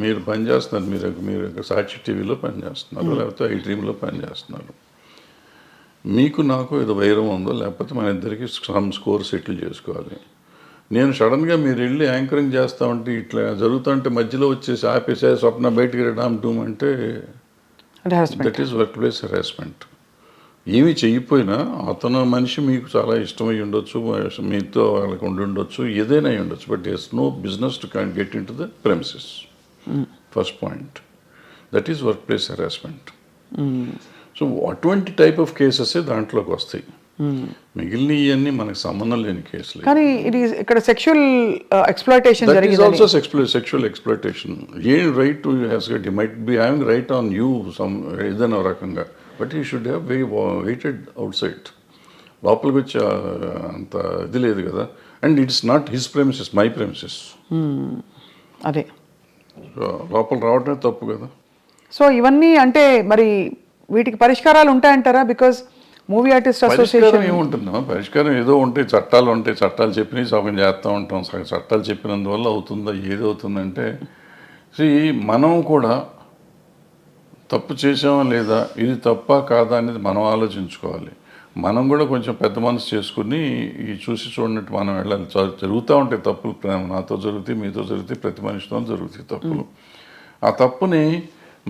మీరు పనిచేస్తున్నారు, మీరు సాక్షి టీవీలో పనిచేస్తున్నారు, లేకపోతే ఐ డ్రీమ్లో పనిచేస్తున్నారు. మీకు నాకు ఏదో వైరం ఉందో, లేకపోతే మన ఇద్దరికి సమ్ స్కోర్ సెటిల్ చేసుకోవాలి. నేను సడన్గా మీరు వెళ్ళి యాంకరింగ్ చేస్తా ఉంటే, ఇట్లా జరుగుతుంటే మధ్యలో వచ్చేసి ఆపేసే స్వప్న బయటికి డామ్ డూమ్ అంటే that is workplace harassment. ఏమి చెయ్యిపోయినా అతను మనిషి మీకు చాలా ఇష్టమై ఉండొచ్చు, మీతో వాళ్ళకి ఉండొచ్చు, ఏదైనా అయి ఉండొచ్చు, but it's no business to can get into the premises. First point, that is workplace harassment. So అటువంటి టైప్ ఆఫ్ కేసెస్ దాంట్లోకి వస్తాయి. మిగిలిన ఇవన్నీ మనకు సంబంధం లేని కేసులు. కానీ ఇది ఇక్కడ సెక్షువల్ ఎక్స్ప్లాయిటేషన్ జరిగింది. Also sexual exploitation. ఏం right to has get, might be having right on you some ఏదైనా రకంగా, but you should have waited outside. లోపలికి వచ్చి అంత ఇది లేదు కదా. And it's not his premises, my premises. అదే లోపల రావడమే తప్పు కదా. సో ఇవన్నీ అంటే మరి వీటికి పరిష్కారాలు ఉంటాయంటారా? బికాజ్ మూవీ ఆర్టిస్ట్ అసోసియేషన్ ఏముంటుందా పరిష్కారం? ఏదో ఉంటాయి, చట్టాలు ఉంటాయి, చట్టాలు చెప్పినవి సగం చేస్తూ ఉంటాం. చట్టాలు చెప్పినందువల్ల అవుతుందా? ఏది అవుతుందంటే, మనం కూడా తప్పు చేసామా లేదా, ఇది తప్ప కాదా అనేది మనం ఆలోచించుకోవాలి. మనం కూడా కొంచెం పెద్ద మనసు చేసుకుని ఈ చూసి చూడనట్టు మనం వెళ్ళాలి. జరుగుతూ ఉంటాయి తప్పులు, నాతో జరుగుతాయి, మీతో జరుగుతాయి, ప్రతి మనిషితో జరుగుతాయి తప్పులు. ఆ తప్పుని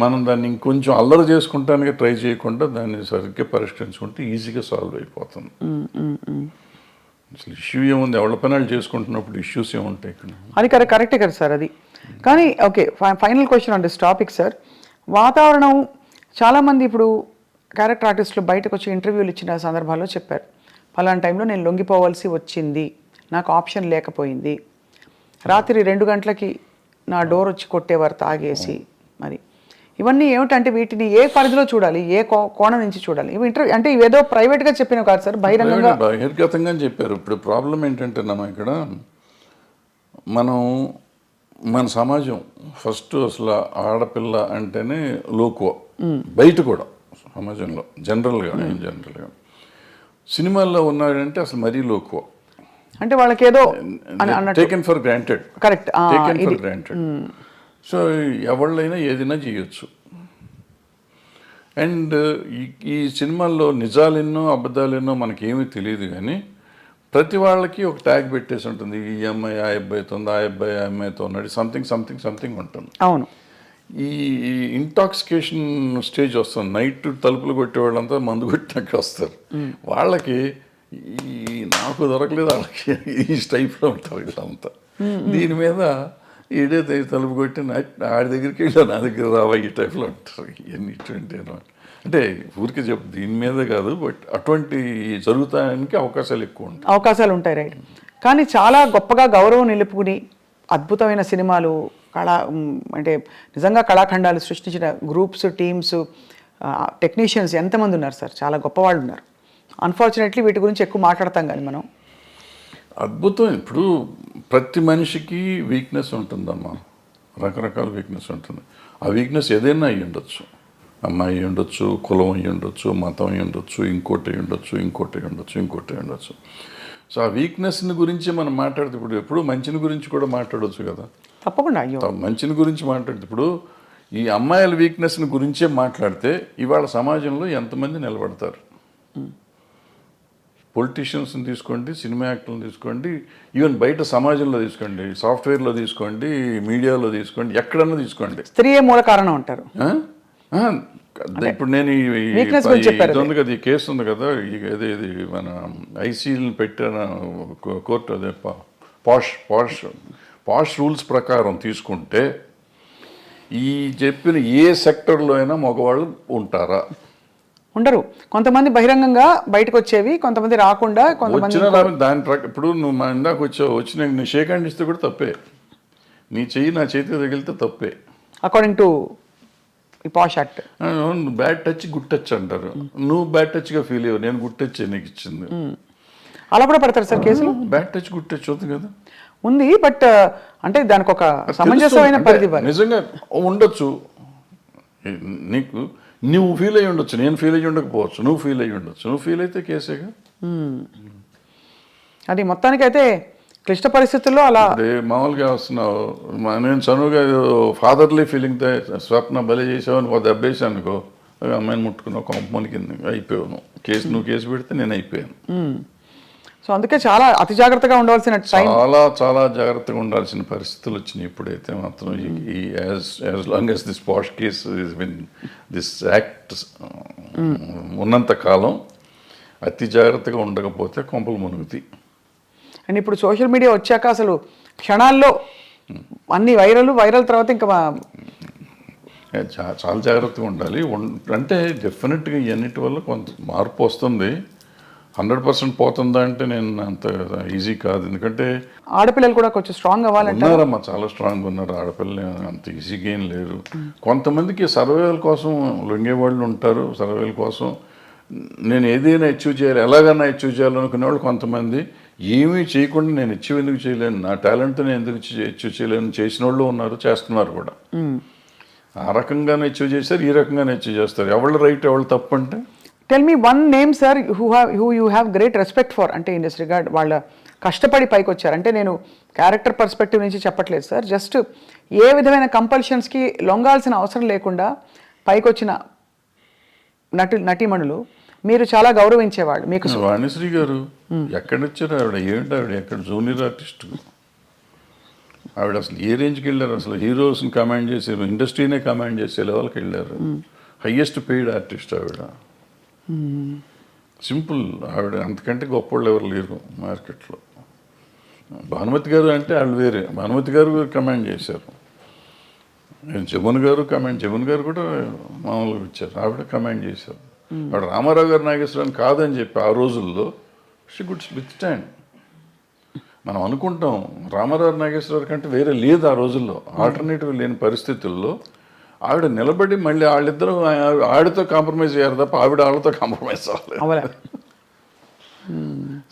మనం దాన్ని ఇంకొంచెం అల్లరి చేసుకుంటానికి ట్రై చేయకుండా దాన్ని సరిగ్గా పరిష్కరించుకుంటే ఈజీగా సాల్వ్ అయిపోతుంది. అసలు ఇష్యూ ఏముంది? ఎవరి పనులు చేసుకుంటున్నప్పుడు ఇష్యూస్ ఏముంటాయి ఇక్కడ? అది కరెక్టే కదా సార్ అది. కానీ okay, final question on this topic sir. వాతావరణం చాలామంది ఇప్పుడు క్యారెక్టర్ ఆర్టిస్టులు బయటకు వచ్చి ఇంటర్వ్యూలు ఇచ్చిన సందర్భాల్లో చెప్పారు, ఫలానా టైంలో నేను లొంగిపోవాల్సి వచ్చింది, నాకు ఆప్షన్ లేకపోయింది, రాత్రి 2 గంటలకి నా డోర్ వచ్చి కొట్టేవారు తాగేసి. మరి ఇవన్నీ ఏమిటంటే వీటిని ఏ పరిధిలో చూడాలి, ఏ కోణం నుంచి చూడాలి? ఇవి ఇంటర్వ్యూ అంటే ఇవేదో ప్రైవేట్గా చెప్పినవి కాదు సార్, బహిర్గతంగా చెప్పారు. ఇప్పుడు ప్రాబ్లం ఏంటంటే ఇక్కడ మన సమాజం ఫస్ట్ అసలు ఆడపిల్ల అంటేనే లోకువ, బయట కూడా సమాజంలో జనరల్గా సినిమాల్లో ఉన్నాడంటే అసలు మరీ లోకువ. అంటే వాళ్ళకి ఏదో taken for granted. Correct, taken for granted. So ఎవళ్ళైనా ఏదైనా చేయొచ్చు. అండ్ ఈ సినిమాల్లో నిజాలెన్నో అబద్ధాలెన్నో మనకేమీ తెలియదు, కానీ ప్రతి వాళ్ళకి ఒక ట్యాగ్ పెట్టేసి ఉంటుంది. ఈ అమ్మాయి ఆ అబ్బాయితో ఉంది, ఆ అబ్బాయి ఆ అమ్మాయితో ఉన్నాడు, సంథింగ్ ఉంటుంది. అవును. ఈ ఇంటాక్సికేషన్ స్టేజ్ వస్తుంది. నైట్ తలుపులు కొట్టే వాళ్ళంతా మందు కొట్టినాక వస్తారు. వాళ్ళకి నాకు దొరకలేదు, వాళ్ళకి ఈ టైప్లో ఉంటారు వీళ్ళంతా. దీని మీద ఏదైతే తలుపు కొట్టి ఆడి దగ్గరికి వెళ్ళా, నా దగ్గర రావా, ఈ టైప్లో ఉంటారు. ఇవన్నీ ఇటువంటి అంటే ఊరికి చెప్పు, దీని మీద కాదు, బట్ అటువంటి జరుగుతానికి అవకాశాలు ఎక్కువ ఉంటాయి. అవకాశాలు ఉంటాయి, రైట్. కానీ చాలా గొప్పగా గౌరవం నిలుపుకుని అద్భుతమైన సినిమాలు, అంటే నిజంగా కళాఖండాలు సృష్టించిన గ్రూప్స్, టీమ్స్, టెక్నీషియన్స్ ఎంతమంది ఉన్నారు సార్, చాలా గొప్ప వాళ్ళు ఉన్నారు. అన్ఫార్చునేట్లీ వీటి గురించి ఎక్కువ మాట్లాడతాం కానీ మనం. అద్భుతం. ఇప్పుడు ప్రతి మనిషికి వీక్నెస్ ఉంటుందమ్మా, రకరకాల వీక్నెస్ ఉంటుంది. ఆ వీక్నెస్ ఏదైనా అయ్యి ఉండొచ్చు, అమ్మాయి అయ్యి ఉండొచ్చు, కులం అయ్యి ఉండొచ్చు, మతం అయ్యి ఉండొచ్చు, ఇంకోటి ఉండొచ్చు. సో ఆ వీక్నెస్ని గురించి మనం మాట్లాడితే, ఇప్పుడు ఎప్పుడు మంచిని గురించి కూడా మాట్లాడవచ్చు కదా. తప్పకుండా. మంచిని గురించి మాట్లాడితే, ఇప్పుడు ఈ అమ్మాయిల వీక్నెస్ని గురించే మాట్లాడితే ఇవాళ సమాజంలో ఎంతమంది నిలబడతారు? పొలిటీషియన్స్ని తీసుకోండి, సినిమా యాక్టర్లను తీసుకోండి, ఈవెన్ బయట సమాజంలో తీసుకోండి, సాఫ్ట్వేర్లో తీసుకోండి, మీడియాలో తీసుకోండి, ఎక్కడన్నా తీసుకోండి, స్త్రీయే మూల కారణం అంటారు. ఇప్పుడు నేను ఇది ఉంది కదా, ఈ కేసు ఉంది కదా, ఇది మన ఐసీని పెట్టిన కోర్టు, అదే పాష్ రూల్స్ ప్రకారం తీసుకుంటే ఈ చెప్పిన ఏ సెక్టర్లో అయినా మగవాళ్ళు ఉంటారా? ఉండరు. కొంతమంది బహిరంగంగా బయటకు వచ్చేవి, కొంతమంది రాకుండా, కొంతమంది దాని ఇప్పుడు నువ్వు మా ఇందాక వచ్చి నేను షేక్ హ్యాండ్ ఇస్తే కూడా తప్పే, నీ చెయ్యి నా చేతికి తగిలితే తప్పే, according to posh act. Bad touch good touch అంటారు. నువ్వు బ్యాడ్ టచ్గా ఫీల్ అయ్యావు, నేను గుడ్ టచ్ నీకు ఇచ్చింది. అలా కూడా పెడతారు సార్ కేసులు? బ్యాడ్ టచ్ గుడ్ టచ్ అవుతుంది కదా ఉంది, బట్ అంటే దానికి ఒక సమంజసమైన అంటే పరిధి ఇవ్వాలి. నిజంగా ఉండొచ్చు, నీకు నువ్వు ఫీల్ అయ్యి ఉండొచ్చు, నేను ఫీల్ అయ్యి ఉండకపోవచ్చు, నువ్వు ఫీల్ అయ్యి ఉండొచ్చు, నువ్వు ఫీల్ అయితే కేసేగా. అది మొత్తానికైతే క్లిష్ట పరిస్థితుల్లో అలా అదే మామూలుగా వస్తున్నావు, నేను చనువుగా ఫాదర్లీ ఫీలింగ్తో స్వప్న బలి చేసావని ఒక దెబ్బేసాను అనుకో, అమ్మాయిని ముట్టుకున్నావు, కొంపమని కింద అయిపోయావు, నువ్వు కేసు పెడితే నేను అయిపోయాను. సో అందుకే చాలా అతి జాగ్రత్తగా ఉండవలసిన టైం, చాలా చాలా జాగ్రత్తగా ఉండాల్సిన పరిస్థితులు వచ్చినాయి. ఇప్పుడైతే మాత్రం as long as this posh case this act ఉన్నంత కాలం అతి జాగ్రత్తగా ఉండకపోతే కొంపలు మునుగుతాయి. అండ్ ఇప్పుడు సోషల్ మీడియా వచ్చాక అసలు క్షణాల్లో అన్ని వైరల్ తర్వాత ఇంకా చాలా జాగ్రత్తగా ఉండాలి. అంటే డెఫినెట్గా ఇవన్నిటి వల్ల కొంత మార్పు వస్తుంది. 100% పోతుందా అంటే నేను అంత ఈజీ కాదు, ఎందుకంటే ఆడపిల్లలు కూడా కొంచెం స్ట్రాంగ్ అవ్వాలంటే. ఉన్నారమ్మా, చాలా స్ట్రాంగ్ ఉన్నారు ఆడపిల్లలు, అంత ఈజీగా ఏం లేరు. కొంతమందికి సర్వేల కోసం లొంగేవాళ్ళు ఉంటారు, సర్వేల కోసం నేను ఏదైనా అచీవ్ చేయాలి, ఎలాగైనా అచీవ్ చేయాలనుకునే వాళ్ళు కొంతమంది. ఏమీ చేయకుండా నేను అచీవ్ ఎందుకు చేయలేను, నా టాలెంట్తో నేను ఎందుకు అచీవ్ చేయలేను చేసిన వాళ్ళు ఉన్నారు, చేస్తున్నారు కూడా. ఆ రకంగానే అచీవ్ చేస్తారు, ఈ రకంగానే అచీవ్ చేస్తారు. ఎవళ్ళు రైట్ ఎవళ్ళు తప్పు అంటే tell me one name sir who you have great respect for, అంటే ఇన్ దిస్ రిగార్డ్ వాళ్ళ కష్టపడి పైకి వచ్చారు. అంటే నేను క్యారెక్టర్ పర్స్పెక్టివ్ నుంచి చెప్పట్లేదు సార్, జస్ట్ ఏ విధమైన కంపల్షన్స్కి లొంగాల్సిన అవసరం లేకుండా పైకి వచ్చిన నటీమణులు మీరు చాలా గౌరవించేవాళ్ళు. మీకు వాణిశ్రీ గారు ఎక్కడొచ్చారు, ఆవిడ ఏంటి, ఆవిడ ఎక్కడ జూనియర్ ఆర్టిస్ట్, ఆవిడ అసలు ఏ రేంజ్కి వెళ్ళారు, అసలు హీరోస్ని కమాండ్ చేసారు, ఇండస్ట్రీనే కమాండ్ చేసే లెవెల్కి వెళ్ళారు. హయ్యెస్ట్ పెయిడ్ ఆర్టిస్ట్ ఆవిడ. సింపుల్, ఆవిడ అంతకంటే గొప్పవాళ్ళు ఎవరు లేరు మార్కెట్లో. భానుమతి గారు అంటే వాళ్ళు వేరే, భానుమతి గారు కమాండ్ చేశారు. జమున్ గారు జమున్ గారు కూడా మామూలుగా వచ్చారు, ఆవిడ కమాండ్ చేశారు. ఆవిడ రామారావు గారు నాగేశ్వరరావు కాదని చెప్పి ఆ రోజుల్లో షీ గుడ్ విత్ స్టాండ్. మనం అనుకుంటాం రామారావు నాగేశ్వరరావు కంటే వేరే లేదు ఆ రోజుల్లో, ఆల్టర్నేటివ్ లేని పరిస్థితుల్లో ఆవిడ నిలబడి మళ్ళీ వాళ్ళిద్దరూ ఆవిడతో కాంప్రమైజ్ అయ్యారు తప్ప ఆవిడ వాళ్ళతో కాంప్రమైజ్ అవ్వలేదు.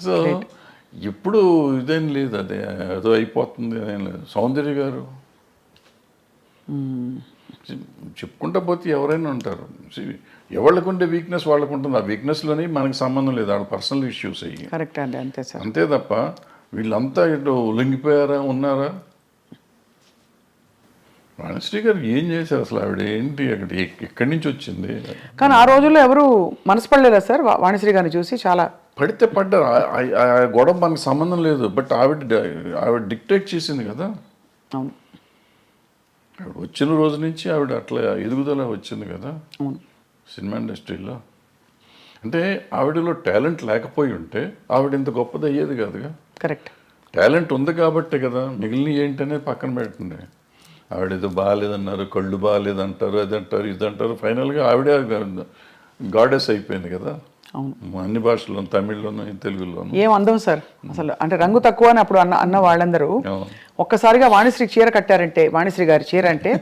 సో ఇప్పుడు ఇదేం లేదు, అదే ఏదో అయిపోతుంది అదేం లేదు. సౌందర్య గారు చెప్పుకుంటా పోతే ఎవరైనా ఉంటారు, ఎవరికి ఉండే వీక్నెస్ వాళ్ళకు ఉంటుంది. ఆ వీక్నెస్లోని మనకి సంబంధం లేదు, వాళ్ళ పర్సనల్ ఇష్యూస్ అయ్యి. కరెక్ట్ అండి, అంతే సార్. అంతే తప్ప వీళ్ళంతా ఇటు లొంగిపోయారా ఉన్నారా. వాణిశ్రీ గారు ఏం చేశారు అసలు, ఆవిడ ఏంటి, అక్కడ ఎక్కడి నుంచి వచ్చింది. కానీ ఆ రోజుల్లో ఎవరు మనసు పడలేదా సార్ వాణిశ్రీ గారిని చూసి? చాలా పడితే పడ్డారు, ఆ గొడవ మనకు సంబంధం లేదు. బట్ ఆవిడ డిక్టేట్ చేసింది కదా. అవును, ఆవిడ వచ్చిన రోజు నుంచి ఆవిడ అట్లా ఎదుగుదల వచ్చింది కదా అవును సినిమా ఇండస్ట్రీలో. అంటే ఆవిడలో టాలెంట్ లేకపోయి ఉంటే ఆవిడ ఇంత గొప్పది అయ్యేది కాదుగా. కరెక్ట్, టాలెంట్ ఉంది కాబట్టే కదా, మిగిలిన ఏంటనే పక్కన పెట్టండి. ఆవిడ ఏదో బాగాలేదన్నారు, కళ్ళు బాగాలేదంటారు, అది అంటారు, ఇది అంటారు. ఫైనల్గా ఆవిడే గాడెస్ అయిపోయింది కదా. అవును, అన్ని భాషల్లోనూ, తమిళ్లోను, తెలుగులోను. ఏం అందం సార్ అసలు, అంటే రంగు తక్కువ అని అప్పుడు అన్న వాళ్ళందరూ ఒక్కసారిగా వాణిశ్రీ చీర కట్టారంటే, వాణిశ్రీ గారి చీర అంటే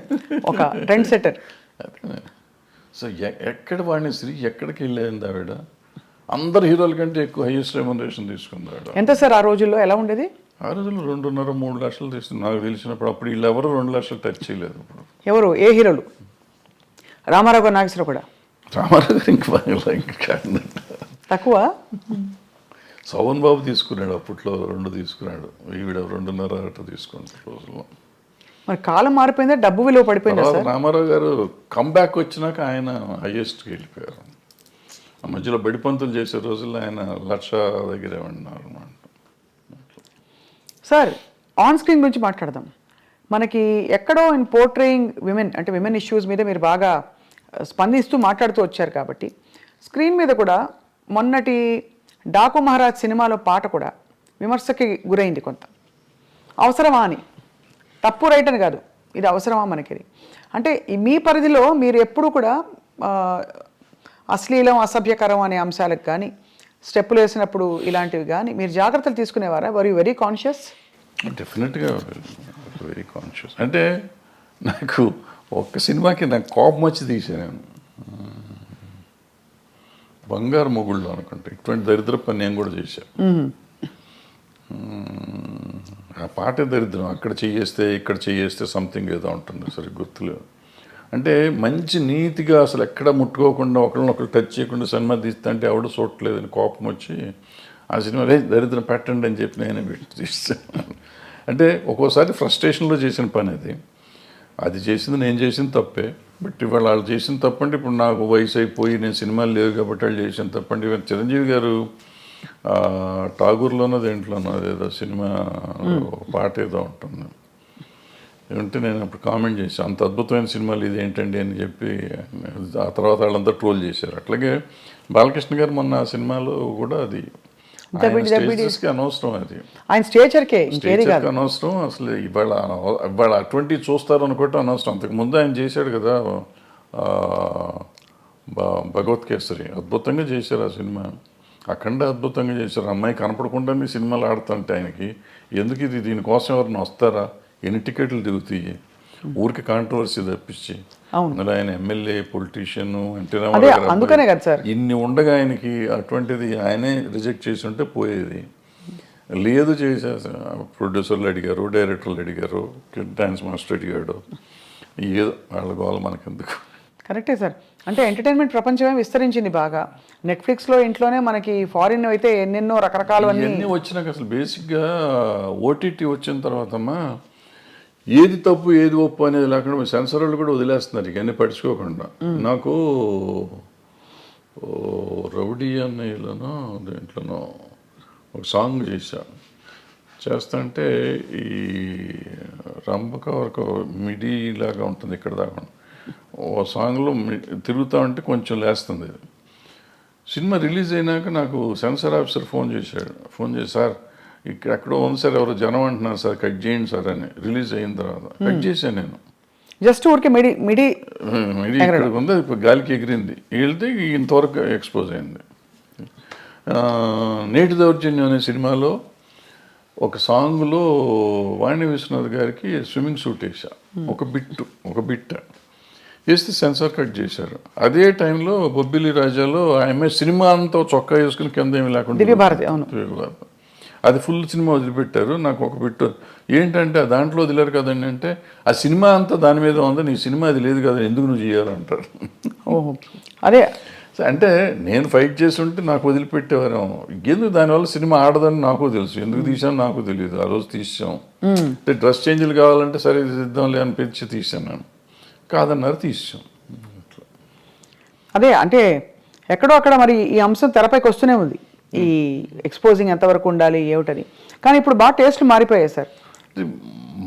ఒక ట్రెండ్ సెటర్. సో ఎక్కడ వాణిశ్రీ ఎక్కడికి వెళ్ళేది ఆవిడ, అందరు హీరోల కంటే ఎక్కువ హైయెస్ట్ రెమ్యునరేషన్ తీసుకుంది ఆవిడ. ఎంత సార్ ఆ రోజుల్లో, ఎలా ఉండేది? ఆ రోజుల్లో 2.5-3 లక్షలు తీసుకుంది నాకు తెలిసినప్పుడు. అప్పుడు వీళ్ళు ఎవరు 2 లక్షలు టచ్ చేయలేదు. ఇప్పుడు ఎవరు, ఏ హీరోలు? రామారావు గారు, నాగేశ్వరరావు కూడా. రామారావు గారు ఇంకా తక్కువ. శోభన్ బాబు తీసుకున్నాడు అప్పట్లో, 2 తీసుకున్నాడు, ఈవిడ 2.5 తీసుకున్నాడు రోజుల్లో. మరి కాలం మారిపోయిందా, డబ్బు విలువ పడిపోయిందా సార్? రామారావు గారు కంబ్యాక్ వచ్చినాక ఆయన హైయెస్ట్కి వెళ్ళిపోయారు. ఆ మధ్యలో బడిపంతులు చేసే రోజుల్లో ఆయన 1,00,000 దగ్గరే ఉన్నారు అన్నమాట. సార్ ఆన్ స్క్రీన్ గురించి మాట్లాడదాం. మనకి ఎక్కడో ఇన్ పోర్ట్రేయింగ్ విమెన్, అంటే విమెన్ ఇష్యూస్ మీద మీరు బాగా స్పందిస్తూ మాట్లాడుతూ వచ్చారు కాబట్టి, స్క్రీన్ మీద కూడా మొన్నటి డాకు మహారాజ్ సినిమాలో పాట కూడా విమర్శకి గురైంది కొంత. అవసరమా అని, తప్పు రైట్ అని కాదు, ఇది అవసరమా మనకి అంటే. మీ పరిధిలో మీరు ఎప్పుడు కూడా అశ్లీలం, అసభ్యకరం అనే అంశాలకు కానీ, స్టెప్పులు వేసినప్పుడు ఇలాంటివి కానీ మీరు జాగ్రత్తలు తీసుకునేవారా? Were you very conscious? డెఫినెట్గా వెరీ కాన్షియస్. అంటే నాకు ఒక్క సినిమాకి నాకు కోపం వచ్చి తీసాను, బంగారు మొగుళ్ళు అనుకుంటా. ఇటువంటి దరిద్ర పని నేను కూడా చేశాను. ఆ పాటే దరిద్రం. అక్కడ చెయ్యేస్తే ఇక్కడ చెయ్యేస్తే సంథింగ్ ఏదో ఉంటుంది, సరే గుర్తులేదు. అంటే మంచి నీతిగా అసలు ఎక్కడ ముట్టుకోకుండా ఒకళ్ళనొకరు టచ్ చేయకుండా సినిమా తీస్తా అంటే ఎవడు చూడలేదని కోపం వచ్చి ఆ సినిమా దరిద్రం పెట్టండి అని చెప్పి నేనే పెట్టి తీస్తాను. అంటే ఒక్కోసారి ఫ్రస్ట్రేషన్లో చేసిన పని అది. అది చేసింది నేను చేసిన తప్పే. బట్ ఇవాళ వాళ్ళు చేసిన తప్పంటే ఇప్పుడు నాకు వయసు అయిపోయి నేను సినిమాలు లేవు కాబట్టి వాళ్ళు చేసిన తప్పండి. ఇవాళ చిరంజీవి గారు ఠాగూర్లోనో దేంట్లోనో అదేదో సినిమా పాట ఏదో ఉంటుంది ఉంటే నేను అప్పుడు కామెంట్ చేశాను, అంత అద్భుతమైన సినిమాలు ఇది ఏంటండి అని చెప్పి. ఆ తర్వాత వాళ్ళంతా ట్రోల్ చేశారు. అట్లాగే బాలకృష్ణ గారు మొన్న ఆ సినిమాలో కూడా అది స్టేజెస్కి అనవసరం, అది ఆయన స్టేచర్కే స్టేజర్కి అనవసరం. అసలు ఇవాళ అటువంటివి చూస్తారు అనుకోవటం అనవసరం. అంతకుముందు ఆయన చేశాడు కదా భగవత్ కేసరి, అద్భుతంగా చేశారు ఆ సినిమా. అఖండ అద్భుతంగా చేశారు. అమ్మాయి కనపడకుండానే సినిమాలు ఆడుతుంటే ఆయనకి ఎందుకు ఇది, దీనికోసం ఎవరిని వస్తారా, ఎన్ని టికెట్లు దిగుతాయి, ఊరికి కాంట్రవర్సీ తప్పించి. అందులో ఆయన ఎమ్మెల్యే, పొలిటీషియన్, ఎన్టీ అందుకనే కదా సార్ ఇన్ని ఉండగా ఆయనకి అటువంటిది ఆయనే రిజెక్ట్ చేసి ఉంటే పోయేది. లేదు చేసే ప్రొడ్యూసర్లు అడిగారు, డైరెక్టర్లు అడిగారు, డాన్స్ మాస్టర్ అడిగాడు, ఏదో వాళ్ళ గోల మనకెందుకు. కరెక్టే సార్. అంటే ఎంటర్టైన్మెంట్ ప్రపంచమే విస్తరించింది బాగా. నెట్ఫ్లిక్స్లో ఇంట్లోనే మనకి ఫారిన్ అయితే ఎన్నెన్నో రకరకాలవన్నీ ఇవన్నీ వచ్చినాక అసలు బేసిక్గా ఓటీటీ వచ్చిన తర్వాతమ్మా ఏది తప్పు ఏది ఒప్పు అనేది లేకుండా సెన్సర్ వాళ్ళు కూడా వదిలేస్తున్నారు ఇవన్నీ పట్టించుకోకుండా. నాకు రౌడీ అన్నయ్యలోనో దేంట్లోనో ఒక సాంగ్ చేస్తా ఈ రంభక వరకు మిడీ లాగా ఉంటుంది ఇక్కడ దాకా. ఓ సాంగ్లో తిరుగుతా ఉంటే కొంచెం లేస్తుంది. సినిమా రిలీజ్ అయినాక నాకు సెన్సార్ ఆఫీసర్ ఫోన్ చేసి సార్ ఇక్కడ ఎక్కడో ఉంది సార్, ఎవరో జనం అంటున్నారు సార్, కట్ చేయండి సార్ అని. రిలీజ్ అయిన తర్వాత కట్ చేశాను నేను. జస్ట్ ఊరికి మిడి ఇక్కడ ఉంది, ఇప్పుడు గాలికి ఎగిరింది, వెళ్తే ఇంతవరకు ఎక్స్పోజ్ అయింది. నేటి దౌర్జన్యం అనే సినిమాలో ఒక సాంగ్లో వాణి విశ్వనాథ్ గారికి స్విమ్మింగ్ సూట్ వేసా, ఒక బిట్ వేస్తే సెన్సార్ కట్ చేశారు. అదే టైంలో బొబ్బిలి రాజాలో ఆమె సినిమా అంతా చొక్కా వేసుకుని కింద ఏమి లేకుండా దివ్యభారతి, అది ఫుల్ సినిమా వదిలిపెట్టారు. నాకు ఒక బిట్టు ఏంటంటే దాంట్లో వదిలేరు కదండి అంటే, ఆ సినిమా అంతా దాని మీద ఉంది, నీ సినిమా అది లేదు కదా, ఎందుకు నువ్వు చేయాలంటారు. ఓహో అదే అంటే నేను ఫైట్ చేసి ఉంటే నాకు వదిలిపెట్టేవారు. ఎందుకు దానివల్ల సినిమా ఆడదని నాకు తెలుసు, ఎందుకు తీసాను నాకు తెలియదు. ఆ రోజు తీసాం అంటే డ్రెస్ చేంజ్లు కావాలంటే సరే ఇద్దాంలే అనిపించి తీసాను నేను, కాదన్నారు తీసాం. అదే అంటే ఎక్కడో అక్కడ మరి ఈ అంశం తెరపైకి వస్తూనే ఉంది, ఈ ఎక్స్పోజింగ్ ఎంతవరకు ఉండాలి ఏమిటని. కానీ ఇప్పుడు బాగా టేస్ట్లు మారిపోయాయి సార్.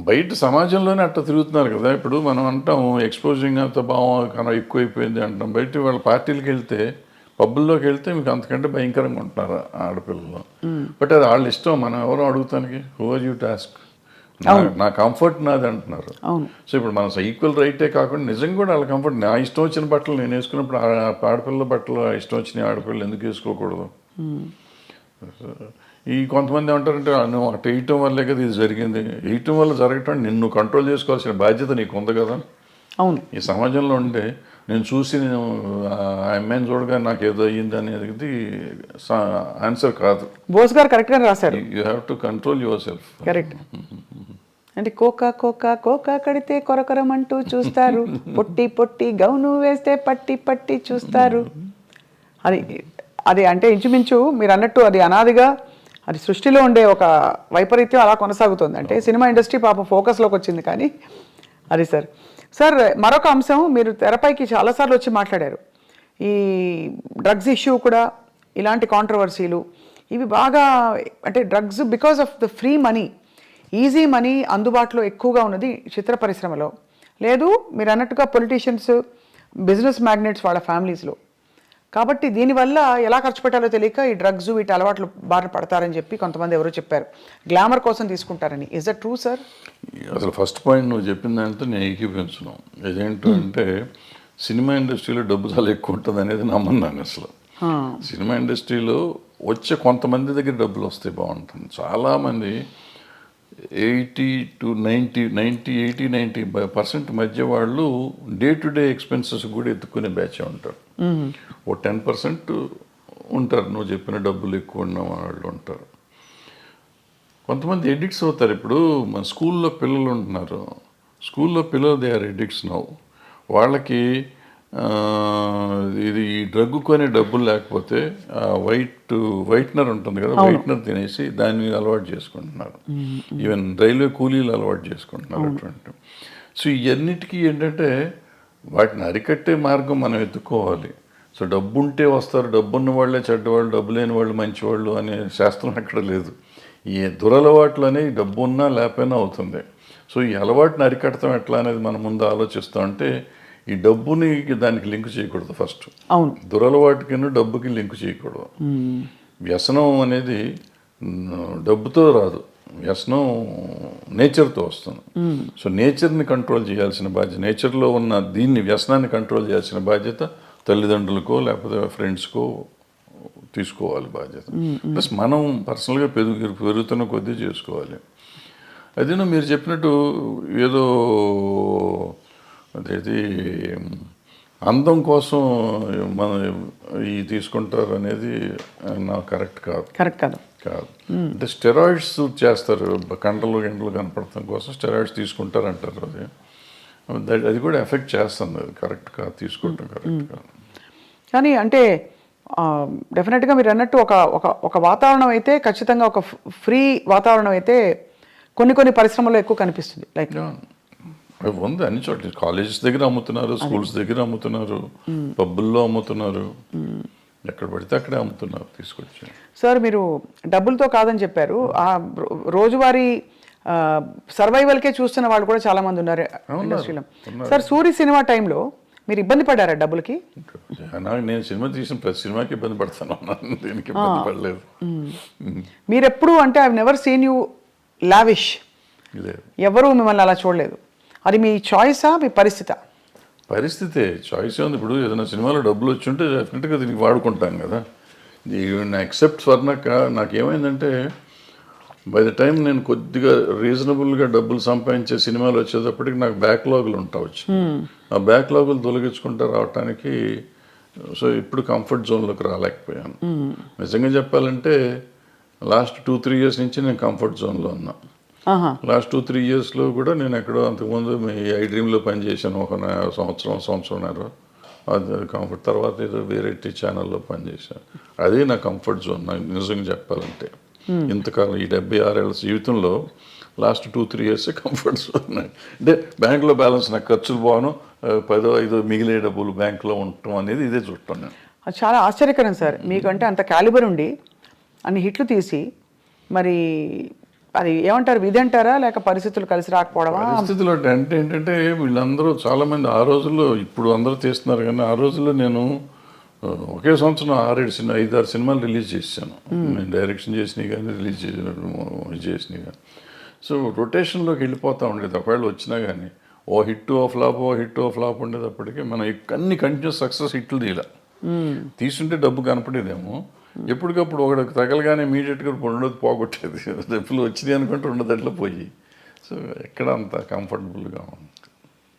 బయట సమాజంలోనే అట్లా తిరుగుతున్నారు కదా. ఇప్పుడు మనం అంటాం ఎక్స్పోజింగ్ అంత బాగా ఎక్కువైపోయింది అంటాం. బయట వాళ్ళ పార్టీలకు వెళ్తే, పబ్బుల్లోకి వెళ్తే మీకు అంతకంటే భయంకరంగా ఉంటున్నారు ఆడపిల్లలు. బట్ అది వాళ్ళ ఇష్టం, మనం ఎవరో అడుగుతానికి, హూ ఆర్ యూ టాస్క్, నా కంఫర్ట్ నాది అంటున్నారు. సో ఇప్పుడు మన ఈక్వల్ రైటే కాకుండా నిజంగా కూడా వాళ్ళ కంఫర్ట్, నా ఇష్టం వచ్చిన బట్టలు నేను వేసుకున్నప్పుడు ఆడపిల్లల బట్టలు ఇష్టం వచ్చిన ఆడపిల్లలు ఎందుకు వేసుకోకూడదు. ఈ కొంతమంది ఏమంటారంటే నువ్వు అటు వేయటం వల్లే కదా ఇది జరిగింది, వేయటం వల్ల జరగటం నిన్ను కంట్రోల్ చేసుకోవాల్సిన బాధ్యత నీకు ఉంది కదా. అవును, ఈ సమాజంలో ఉంటే నేను చూసి నేను ఆ అమ్మాయిని చూడగా నాకు ఏదో అయ్యింది అనేది ఆన్సర్ కాదు. బోస్ గారు కరెక్ట్గా రాశారు, you have to control your self. Correct. అంటే కోకా కడితే కొరకొరమంటూ చూస్తారు, పొట్టి గౌను వేస్తే పట్టి చూస్తారు. అది అంటే ఇంచుమించు మీరు అన్నట్టు అది అనాదిగా అది సృష్టిలో ఉండే ఒక వైపరీత్యం అలా కొనసాగుతుంది. అంటే సినిమా ఇండస్ట్రీ పాపం ఫోకస్లోకి వచ్చింది. కానీ అది సార్ మరొక అంశం, మీరు తెరపైకి చాలాసార్లు వచ్చి మాట్లాడారు, ఈ డ్రగ్స్ ఇష్యూ కూడా, ఇలాంటి కాంట్రవర్సీలు ఇవి బాగా, అంటే drugs because of the free money, easy money అందుబాటులో ఎక్కువగా ఉన్నది చిత్ర పరిశ్రమలో. లేదు మీరు అన్నట్టుగా పొలిటీషియన్స్, బిజినెస్ మ్యాగ్నెట్స్ వాళ్ళ ఫ్యామిలీస్లో. కాబట్టి దీనివల్ల ఎలా ఖర్చు పెట్టాలో తెలియక ఈ డ్రగ్స్ వీటి అలవాట్లు బారిన పడతారని చెప్పి కొంతమంది ఎవరో చెప్పారు, గ్లామర్ కోసం తీసుకుంటారని. Is that true sir? అసలు ఫస్ట్ పాయింట్ నువ్వు చెప్పిన దాంతో నేను ఏకీపించను. ఇదేంటంటే సినిమా ఇండస్ట్రీలో డబ్బు చాలా ఎక్కువ ఉంటుంది అనేది నమ్మన్నాను. అసలు సినిమా ఇండస్ట్రీలో వచ్చే కొంతమంది దగ్గర డబ్బులు వస్తే బాగుంటుంది. చాలామంది 80% మధ్య వాళ్ళు డే టు డే ఎక్స్పెన్సెస్ కూడా ఎత్తుకునే బ్యాచ్ ఉంటారు. ఓ 10% ఉంటారు నువ్వు చెప్పిన డబ్బులు ఎక్కువ ఉన్న వాళ్ళు ఉంటారు. కొంతమంది ఎడిక్ట్స్ అవుతారు. ఇప్పుడు మన స్కూల్లో పిల్లలు ఉంటున్నారు, స్కూల్లో పిల్లలు దే ఆర్ ఎడిక్ట్స్ నౌ. వాళ్ళకి ఇది ఈ డ్రగ్ కొనే డబ్బులు లేకపోతే వైట్నర్ ఉంటుంది కదా, వైట్నర్ తినేసి దాన్ని అలవాటు చేసుకుంటున్నారు. ఈవెన్ రైల్వే కూలీలు అలవాటు చేసుకుంటున్నారు అటువంటి. సో ఇవన్నిటికీ ఏంటంటే వాటిని అరికట్టే మార్గం మనం ఎత్తుకోవాలి. సో డబ్బు ఉంటే వస్తారు, డబ్బున్న వాళ్ళే చెడ్డవాళ్ళు, డబ్బు లేని వాళ్ళు మంచివాళ్ళు అనే శాస్త్రం ఎక్కడ లేదు. ఈ దురలవాట్లు అనేవి డబ్బు ఉన్నా లేకపోయినా అవుతుంది. సో ఈ అలవాటుని అరికడతాం ఎట్లా అనేది మనం ముందు ఆలోచిస్తాం. అంటే ఈ డబ్బుని దానికి లింక్ చేయకూడదు ఫస్ట్. అవును, దురలవాటుకి డబ్బుకి లింక్ చేయకూడదు. వ్యసనం అనేది డబ్బుతో రాదు, వ్యసనం నేచర్తో వస్తుంది. సో నేచర్ని కంట్రోల్ చేయాల్సిన బాధ్యత, నేచర్లో ఉన్న దీన్ని వ్యసనాన్ని కంట్రోల్ చేయాల్సిన బాధ్యత తల్లిదండ్రులకో లేకపోతే ఫ్రెండ్స్కో తీసుకోవాలి బాధ్యత. ప్లస్ మనం పర్సనల్గా పెరుగుతున్న కొద్దీ చేసుకోవాలి. అదేనా మీరు చెప్పినట్టు ఏదో అదేది అందం కోసం మనం ఈ తీసుకుంటారు అనేది నాకు కరెక్ట్ కాదు. కాదు. అంటే స్టెరాయిడ్స్ చేస్తారు, కండలు కనపడటం కోసం స్టెరాయిడ్స్ తీసుకుంటారు అంటారు. అది కూడా ఎఫెక్ట్ చేస్తుంది. అది కరెక్ట్ కాదు, తీసుకోవటం కరెక్ట్ కాదు. కానీ అంటే డెఫినెట్గా మీరు అన్నట్టు ఒక వాతావరణం అయితే ఖచ్చితంగా ఒక ఫ్రీ వాతావరణం అయితే కొన్ని పరిశ్రమల్లో ఎక్కువ కనిపిస్తుంది. లైక్ ఉంది అన్ని చోట్ల, కాలేజెస్ దగ్గర అమ్ముతున్నారు, స్కూల్స్ దగ్గర అమ్ముతున్నారు, పబ్బుల్లో అమ్ముతున్నారు, ఎక్కడ పడితే అక్కడే అమ్ముతున్నారు తీసుకొచ్చి. సార్ మీరు డబ్బులతో కాదని చెప్పారు, ఆ రోజువారీ సర్వైవల్కే చూస్తున్న వాళ్ళు కూడా చాలా మంది ఉన్నారు ఇండస్ట్రీలో. సార్ సూరి సినిమా టైంలో మీరు ఇబ్బంది పడ్డారా డబ్బులకి? నేను సినిమా తీసిన ప్రతి సినిమాకి ఇబ్బంది పడతాను, దీనికి ఇబ్బంది పడలేదు. మీరు ఎప్పుడు అంటే I never seen you lavish, ఎవరు మిమ్మల్ని అలా చూడలేదు. అది మీ చాయిసా మీ పరిస్థితే చాయిస్ ఉంది. ఇప్పుడు ఏదైనా సినిమాలో డబ్బులు వచ్చి ఉంటే డెఫినెట్గా దీనికి వాడుకుంటాం కదా. ఎక్సెప్ట్ స్వర్ణక్క నాకేమైందంటే బై ద టైం నేను కొద్దిగా రీజనబుల్గా డబ్బులు సంపాదించే సినిమాలు వచ్చేటప్పటికి నాకు బ్యాక్లాగులు ఉంటావచ్చు. ఆ బ్యాక్లాగులు తొలగించుకుంటూ రావటానికి సో ఇప్పుడు కంఫర్ట్ జోన్లోకి రాలేకపోయాను. నిజంగా చెప్పాలంటే లాస్ట్ 2-3 ఇయర్స్ నుంచి నేను కంఫర్ట్ జోన్లో ఉన్నా. లాస్ట్ 2-3 ఇయర్స్లో కూడా నేను ఎక్కడో అంతకుముందు ఐ డ్రీమ్లో పనిచేశాను ఒక సంవత్సరంన్నర. అది కంఫర్ట్. తర్వాత ఏదో వేరే ఛానల్లో పనిచేశాను. అదే నా కంఫర్ట్ జోన్. నాకు నిజంగా చెప్పాలంటే ఇంతకాలం ఈ 76 ఏళ్ళ జీవితంలో లాస్ట్ 2-3 ఇయర్స్ కంఫర్ట్ జోన్. అంటే బ్యాంకులో బ్యాలెన్స్ నాకు ఖర్చులు పోను, 10-5 మిగిలే డబ్బులు బ్యాంకులో ఉండటం అనేది ఇదే చూడటం నేను. అది చాలా ఆశ్చర్యకరం సార్. మీకంటే అంత క్యాలిబర్ ఉండి అన్ని హిట్లు తీసి మరి అది ఏమంటారు, విధి అంటారా లేక పరిస్థితులు కలిసి రాకపోవడమా? పరిస్థితులు అంటే ఏంటంటే వీళ్ళందరూ చాలామంది ఆ రోజుల్లో, ఇప్పుడు అందరూ తీస్తున్నారు కానీ ఆ రోజుల్లో నేను ఒకే సంవత్సరం 5-6 సినిమాలు రిలీజ్ చేశాను. నేను డైరెక్షన్ చేసినవి కానీ రిలీజ్ చేసినవి కానీ. సో రొటేషన్లోకి వెళ్ళిపోతూ ఉండేది. ఒకవేళ వచ్చినా కానీ ఓ హిట్ ఓ ఫ్లాప్ ఉండేటప్పటికీ మనం అన్ని కంటిన్యూస్ సక్సెస్ హిట్లు తీయాలి. తీసుంటే డబ్బు కనపడేదేమో, ఎప్పటికప్పుడు ఒకటి తగలగానే ఇమీడియట్గా ఉండదు, పోగొట్టేది. డబ్బులు వచ్చినాయి అనుకుంటే ఉండదట్లో పోయి. సో ఎక్కడ అంత కంఫర్టబుల్గా ఉంది.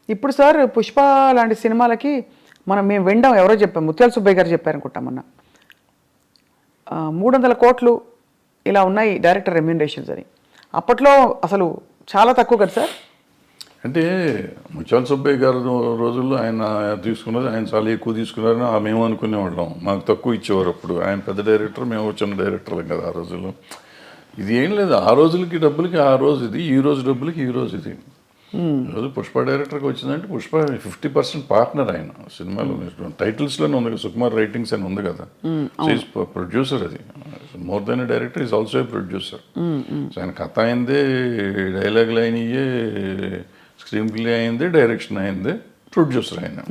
ఇప్పుడు సార్ పుష్ప లాంటి సినిమాలకి మేము వినడం ఎవరో చెప్పాం, ముత్యాల సుబ్బయ్య గారు చెప్పారనుకుంటాం మొన్న, 300 కోట్లు ఇలా ఉన్నాయి డైరెక్టర్ రెమ్యూనరేషన్స్ అని. అప్పట్లో అసలు చాలా తక్కువ కదా సార్. అంటే ముత్యాల సుబ్బయ్య గారు రోజుల్లో ఆయన తీసుకున్నది, ఆయన చాలా ఎక్కువ తీసుకున్నారని మేము అనుకునేవాళ్ళం. మాకు తక్కువ ఇచ్చేవారు అప్పుడు. ఆయన పెద్ద డైరెక్టర్, మేము చిన్న డైరెక్టర్లం కదా ఆ రోజుల్లో. ఇది ఏం లేదు, ఆ రోజులకి డబ్బులకి ఆ రోజు ఇది, ఈ రోజు డబ్బులకి ఈ రోజు ఇది. ఈరోజు పుష్ప డైరెక్టర్కి వచ్చిందంటే పుష్ప 50% పార్ట్నర్ ఆయన సినిమాలో. టైటిల్స్లోనే ఉంది కదా, సుకుమార్ రైటింగ్స్ అని ఉంది కదా. ప్రొడ్యూసర్, అది more than A director is also a producer. So ఆయన కథ అయిందే, డైలాగులు అయినయే, స్క్రీన్ ప్లే అయింది, డైరెక్షన్ అయింది, ప్రొడ్యూసర్ అయినా.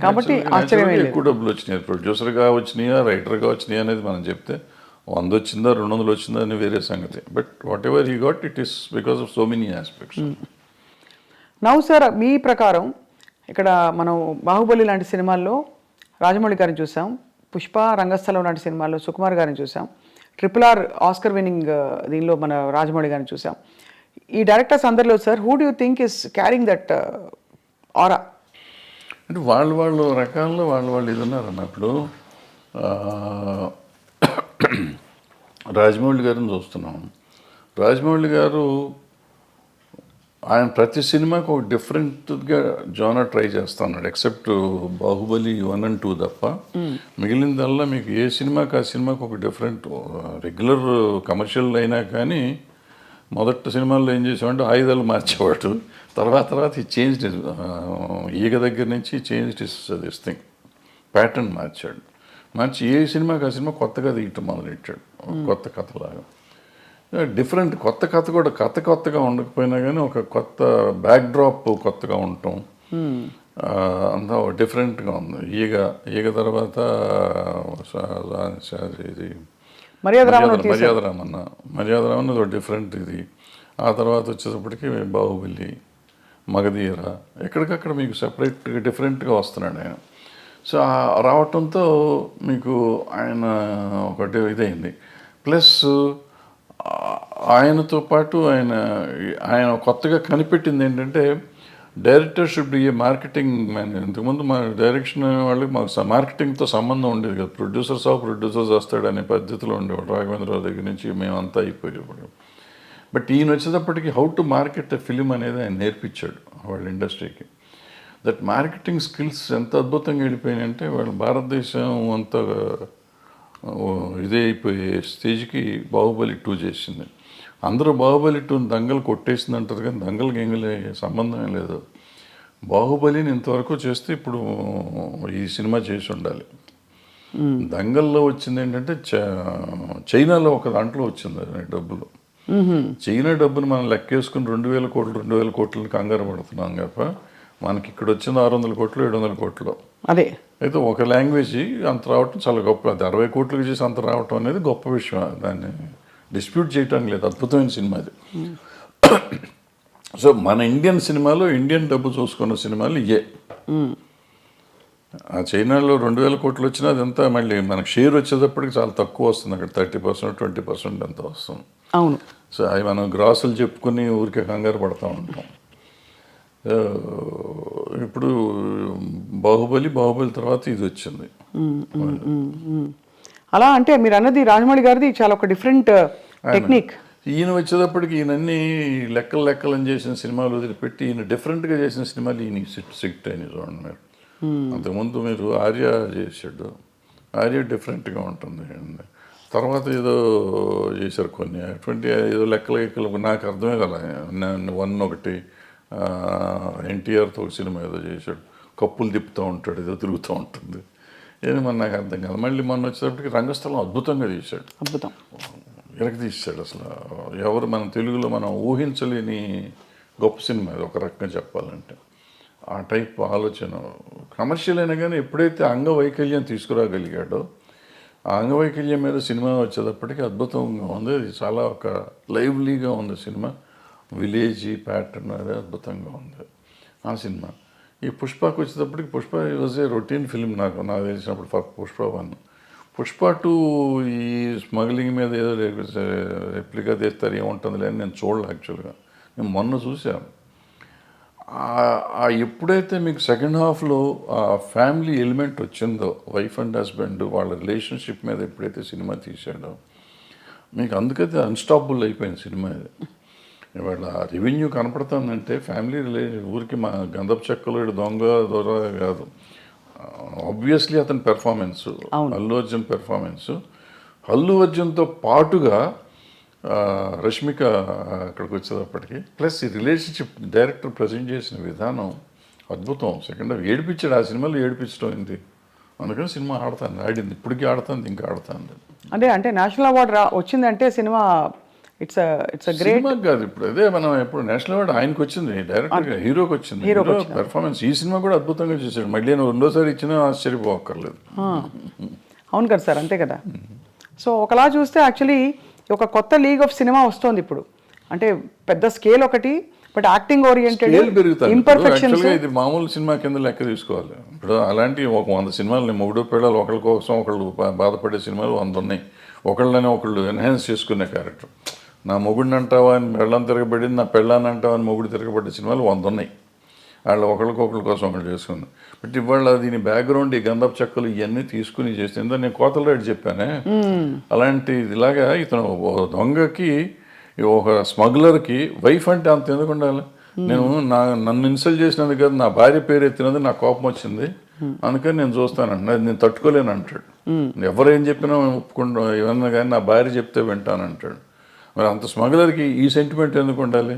కాబట్టి ఎక్కువ డబ్బులు వచ్చినాయి. ప్రొడ్యూసర్గా వచ్చినాయా రైటర్గా వచ్చినాయా అనేది మనం చెప్తే 100 వచ్చిందా 200 వచ్చిందా అని వేరే సంగతి. But whatever he got, it is because of so many aspects. Now sir, మీ ప్రకారం ఇక్కడ మనం బాహుబలి లాంటి సినిమాల్లో రాజమౌళి గారిని చూసాం, పుష్ప రంగస్థలం లాంటి సినిమాల్లో సుకుమార్ గారిని చూసాం, RRR ఆస్కర్ విన్నింగ్ దీనిలో మన రాజమౌళి గారిని చూసాం. ఈ డైరెక్టర్స్ అందరిలో sir, who do you think is carrying that ఆరా? అంటే వాళ్ళు రకాల్లో వాళ్ళు ఇది ఉన్నారు అన్నప్పుడు. రాజమౌళి గారిని చూస్తున్నాం. రాజమౌళి గారు ఆయన ప్రతి సినిమాకి ఒక డిఫరెంట్గా జోనర్ ట్రై చేస్తున్నాడు, ఎక్సెప్ట్ బాహుబలి 1 and 2 తప్ప. మిగిలిందల్లా మీకు ఏ సినిమాకి ఆ సినిమాకి ఒక డిఫరెంట్. రెగ్యులర్ కమర్షియల్ అయినా కానీ మొదటి సినిమాల్లో ఏం చేసామంటే ఆయుధాలు మార్చేవాడు. తర్వాత ఈ చేంజ్ ఈగ దగ్గర నుంచి చేంజ్ దిస్ థింగ్ ప్యాటర్న్ మార్చి ఏ సినిమాకి ఆ సినిమా కొత్తగా తీయటం మొదలెట్టాడు, కొత్త కథలాగా. డిఫరెంట్ కొత్త కథ కూడా కొత్తగా ఉండకపోయినా కానీ ఒక కొత్త బ్యాక్డ్రాప్ కొత్తగా ఉండటం అంతా డిఫరెంట్గా ఉంది. ఈగ తర్వాత ఇది మర్యాద రామన్న ఒక డిఫరెంట్ ఇది. ఆ తర్వాత వచ్చేటప్పటికి బాహుబలి, మగధీర, ఎక్కడికక్కడ మీకు సెపరేట్గా డిఫరెంట్గా వస్తున్నాడు ఆయన. సో రావటంతో మీకు ఆయన ఒకటి ఇదైంది. ప్లస్ ఆయనతో పాటు ఆయన కొత్తగా కనిపెట్టింది ఏంటంటే director should be A marketing man. ఇంతకుముందు మా డైరెక్షన్ వాళ్ళకి మాకు మార్కెటింగ్తో సంబంధం ఉండేది కదా. ప్రొడ్యూసర్స్ వస్తాడనే పద్ధతిలో ఉండేవాడు. రాఘవేంద్రరావు దగ్గర నుంచి మేమంతా అయిపోయేప్పుడు. బట్ ఈయన వచ్చేటప్పటికి how to market a film అనేది ఆయన నేర్పించాడు వాళ్ళ ఇండస్ట్రీకి. దట్ మార్కెటింగ్ స్కిల్స్ ఎంత అద్భుతంగా వెళ్ళిపోయినాయంటే వాళ్ళు భారతదేశం అంతా ఇదే అయిపోయే స్టేజ్కి బాహుబలి 2 చేసింది. అందరూ బాహుబలి 2 దంగలు కొట్టేసింది అంటారు, కానీ దంగలకి ఎంగలే సంబంధమే లేదు. బాహుబలిని ఇంతవరకు చేస్తే ఇప్పుడు ఈ సినిమా చేసి ఉండాలి. దంగల్లో వచ్చింది ఏంటంటే చైనాలో ఒక దాంట్లో వచ్చింది డబ్బులు. చైనా డబ్బును మనం లెక్కేసుకుని 2,000 కోట్లని కంగారు పడుతున్నాం తప్ప మనకి ఇక్కడ వచ్చింది 600 కోట్లు 700 కోట్లు. అదే అయితే ఒక లాంగ్వేజ్ అంత రావటం చాలా గొప్ప. అది 60 కోట్లకి చేసి అంత రావటం అనేది గొప్ప విషయం. దాన్ని డిస్ప్యూట్ చేయటం లేదు. అద్భుతమైన సినిమా అది. సో మన ఇండియన్ సినిమాలో ఇండియన్ డబ్బు చూసుకున్న సినిమాలు ఇయే. ఆ చైనాలో 2,000 కోట్లు వచ్చినా అదంతా మళ్ళీ మనకు షేర్ వచ్చేటప్పటికి చాలా తక్కువ వస్తుంది. అక్కడ 30% 20% అంత వస్తుంది. అవును. సో అవి మనం గ్రాసులు చెప్పుకుని ఊరికే కంగారు పడుతూ ఉంటాం. ఇప్పుడు బాహుబలి తర్వాత ఇది వచ్చింది. అలా అంటే మీరు అన్నది రాజమౌళి గారిది చాలా ఒక డిఫరెంట్ టెక్నిక్. ఈయన వచ్చేటప్పటికి ఈయనన్నీ లెక్కలు చేసిన సినిమాలు వదిలిపెట్టి ఈయన డిఫరెంట్గా చేసిన సినిమాలు ఈయన సిట్ అయినాయి చూడండి మీరు. అంతకుముందు మీరు ఆర్య చేసాడు. ఆర్య డిఫరెంట్గా ఉంటుంది. తర్వాత ఏదో చేశారు కొన్ని అటువంటి ఏదో లెక్కలు నాకు అర్థమే కదా. 1 ఒకటి ఎన్టీఆర్తో ఒక సినిమా ఏదో చేశాడు, కప్పులు తిప్పుతూ ఉంటాడు, ఏదో తిరుగుతూ ఉంటుంది. ఏది మన నాకు అర్థం కాదు. మళ్ళీ మొన్న వచ్చేటప్పటికి రంగస్థలం అద్భుతంగా తీశాడు. అద్భుతం వెనక్కి తీశాడు. అసలు ఎవరు మన తెలుగులో మనం ఊహించలేని గొప్ప సినిమా అది ఒక రకంగా చెప్పాలంటే. ఆ టైప్ ఆలోచన కమర్షియల్ అయినా కానీ ఎప్పుడైతే అంగవైకల్యం తీసుకురాగలిగాడో ఆ అంగవైకల్యం మీద సినిమా వచ్చేటప్పటికి అద్భుతంగా ఉంది. అది చాలా ఒక లైవ్లీగా ఉంది సినిమా. విలేజీ ప్యాటర్న్ అది అద్భుతంగా ఉంది ఆ సినిమా. ఈ పుష్పకి వచ్చేటప్పటికి Pushpa was a routine film నాకు తెలిసినప్పుడు. పుష్ప 1, పుష్ప 2 ఈ స్మగ్లింగ్ మీద ఏదో రెప్లికా తీస్తారు ఏముంటుందిలే అని నేను చూడలే. యాక్చువల్గా నేను మొన్న చూశాను. ఎప్పుడైతే మీకు సెకండ్ హాఫ్లో ఆ ఫ్యామిలీ ఎలిమెంట్ వచ్చిందో, వైఫ్ అండ్ హస్బెండ్ వాళ్ళ రిలేషన్షిప్ మీద ఎప్పుడైతే సినిమా తీశాడో మీకు అందుకైతే అన్స్టాపబుల్ అయిపోయింది సినిమా. ఇది ఇవాళ రెవెన్యూ కనపడుతుందంటే ఫ్యామిలీ ఊరికి మా గంధపు చెక్కలు దొంగ కాదు. ఆబ్వియస్లీ అతని పెర్ఫార్మెన్స్, అల్లు అర్జున్ పెర్ఫార్మెన్స్, అల్లు అర్జున్తో పాటుగా రష్మిక అక్కడికి వచ్చేటప్పటికి, ప్లస్ ఈ రిలేషన్షిప్ డైరెక్టర్ ప్రజెంట్ చేసిన విధానం అద్భుతం. సెకండ్ హాఫ్ ఏడిపించాడు. ఆ సినిమాలో ఏడిపించడం అయింది. అందుకని సినిమా ఆడింది, ఇప్పటికీ ఆడుతుంది, ఇంకా ఆడుతుంది. అంటే నేషనల్ అవార్డు వచ్చిందంటే సినిమా ఇట్స్ గ్రేట్ సినిమా కాదు. ఇప్పుడు అదే మనం ఎప్పుడు నేషనల్ అవార్డు ఆయనకు వచ్చింది, డైరెక్టర్గా హీరోకి వచ్చింది. హీరో పెర్ఫార్మెన్స్ ఈ సినిమా కూడా అద్భుతంగా చేశాడు. మళ్ళీ నేను రెండోసారి ఇచ్చినా ఆశ్చర్యపోక్కర్లేదు. అవును కదా సార్, అంతే కదా. సో ఒకలా చూస్తే యాక్చువల్లీ ఒక కొత్త లీగ్ ఆఫ్ సినిమా వస్తుంది ఇప్పుడు. అంటే పెద్ద స్కేల్ ఒకటి, బట్ యాక్టింగ్ ఓరియంటెడ్ ఇంపర్ఫెక్షన్స్. ఇది మామూలు సినిమా కింద లెక్క తీసుకోవాలి. ఇప్పుడు అలాంటి ఒక 100 సినిమాలు మొగుడు పిల్లలు ఒకళ్ళ కోసం ఒకళ్ళు బాధపడే సినిమాలు 100 ఉన్నాయి. ఒకళ్ళని ఒకళ్ళు ఎన్హాన్స్ చేసుకునే క్యారెక్టర్. నా మొగుడిని అంటావా అని పెళ్ళని తిరగబడింది, నా పెళ్ళాన్ని అంటావా అని మొగుడు తిరగబడ్డ సినిమాలు 100 ఉన్నాయి. వాళ్ళు ఒకళ్ళకొకళ్ళ కోసం ఒకళ్ళు చేసుకుంది. బట్ ఇవాళ దీని బ్యాక్గ్రౌండ్ ఈ గంధపు చెక్కలు ఇవన్నీ తీసుకుని చేసిందో నేను కోతలరెడ్డి చెప్పానే, అలాంటి ఇలాగా ఇతను దొంగకి ఒక స్మగ్లర్కి వైఫ్ అంటే అంత ఎందుకు ఉండాలి? నేను నన్ను ఇన్సల్ట్ చేసినందుకు కదా, నా భార్య పేరు ఎత్తినది నాకు కోపం వచ్చింది, అందుకని నేను చూస్తానండి, అది నేను తట్టుకోలేను అంటాడు. ఎవరేం చెప్పినా ఒప్పుకుంటా, ఏమన్నా కానీ నా భార్య చెప్తే వింటాను అంటాడు. మరి అంత స్మగ్లర్కి ఈ సెంటిమెంట్ ఎందుకు ఉండాలి?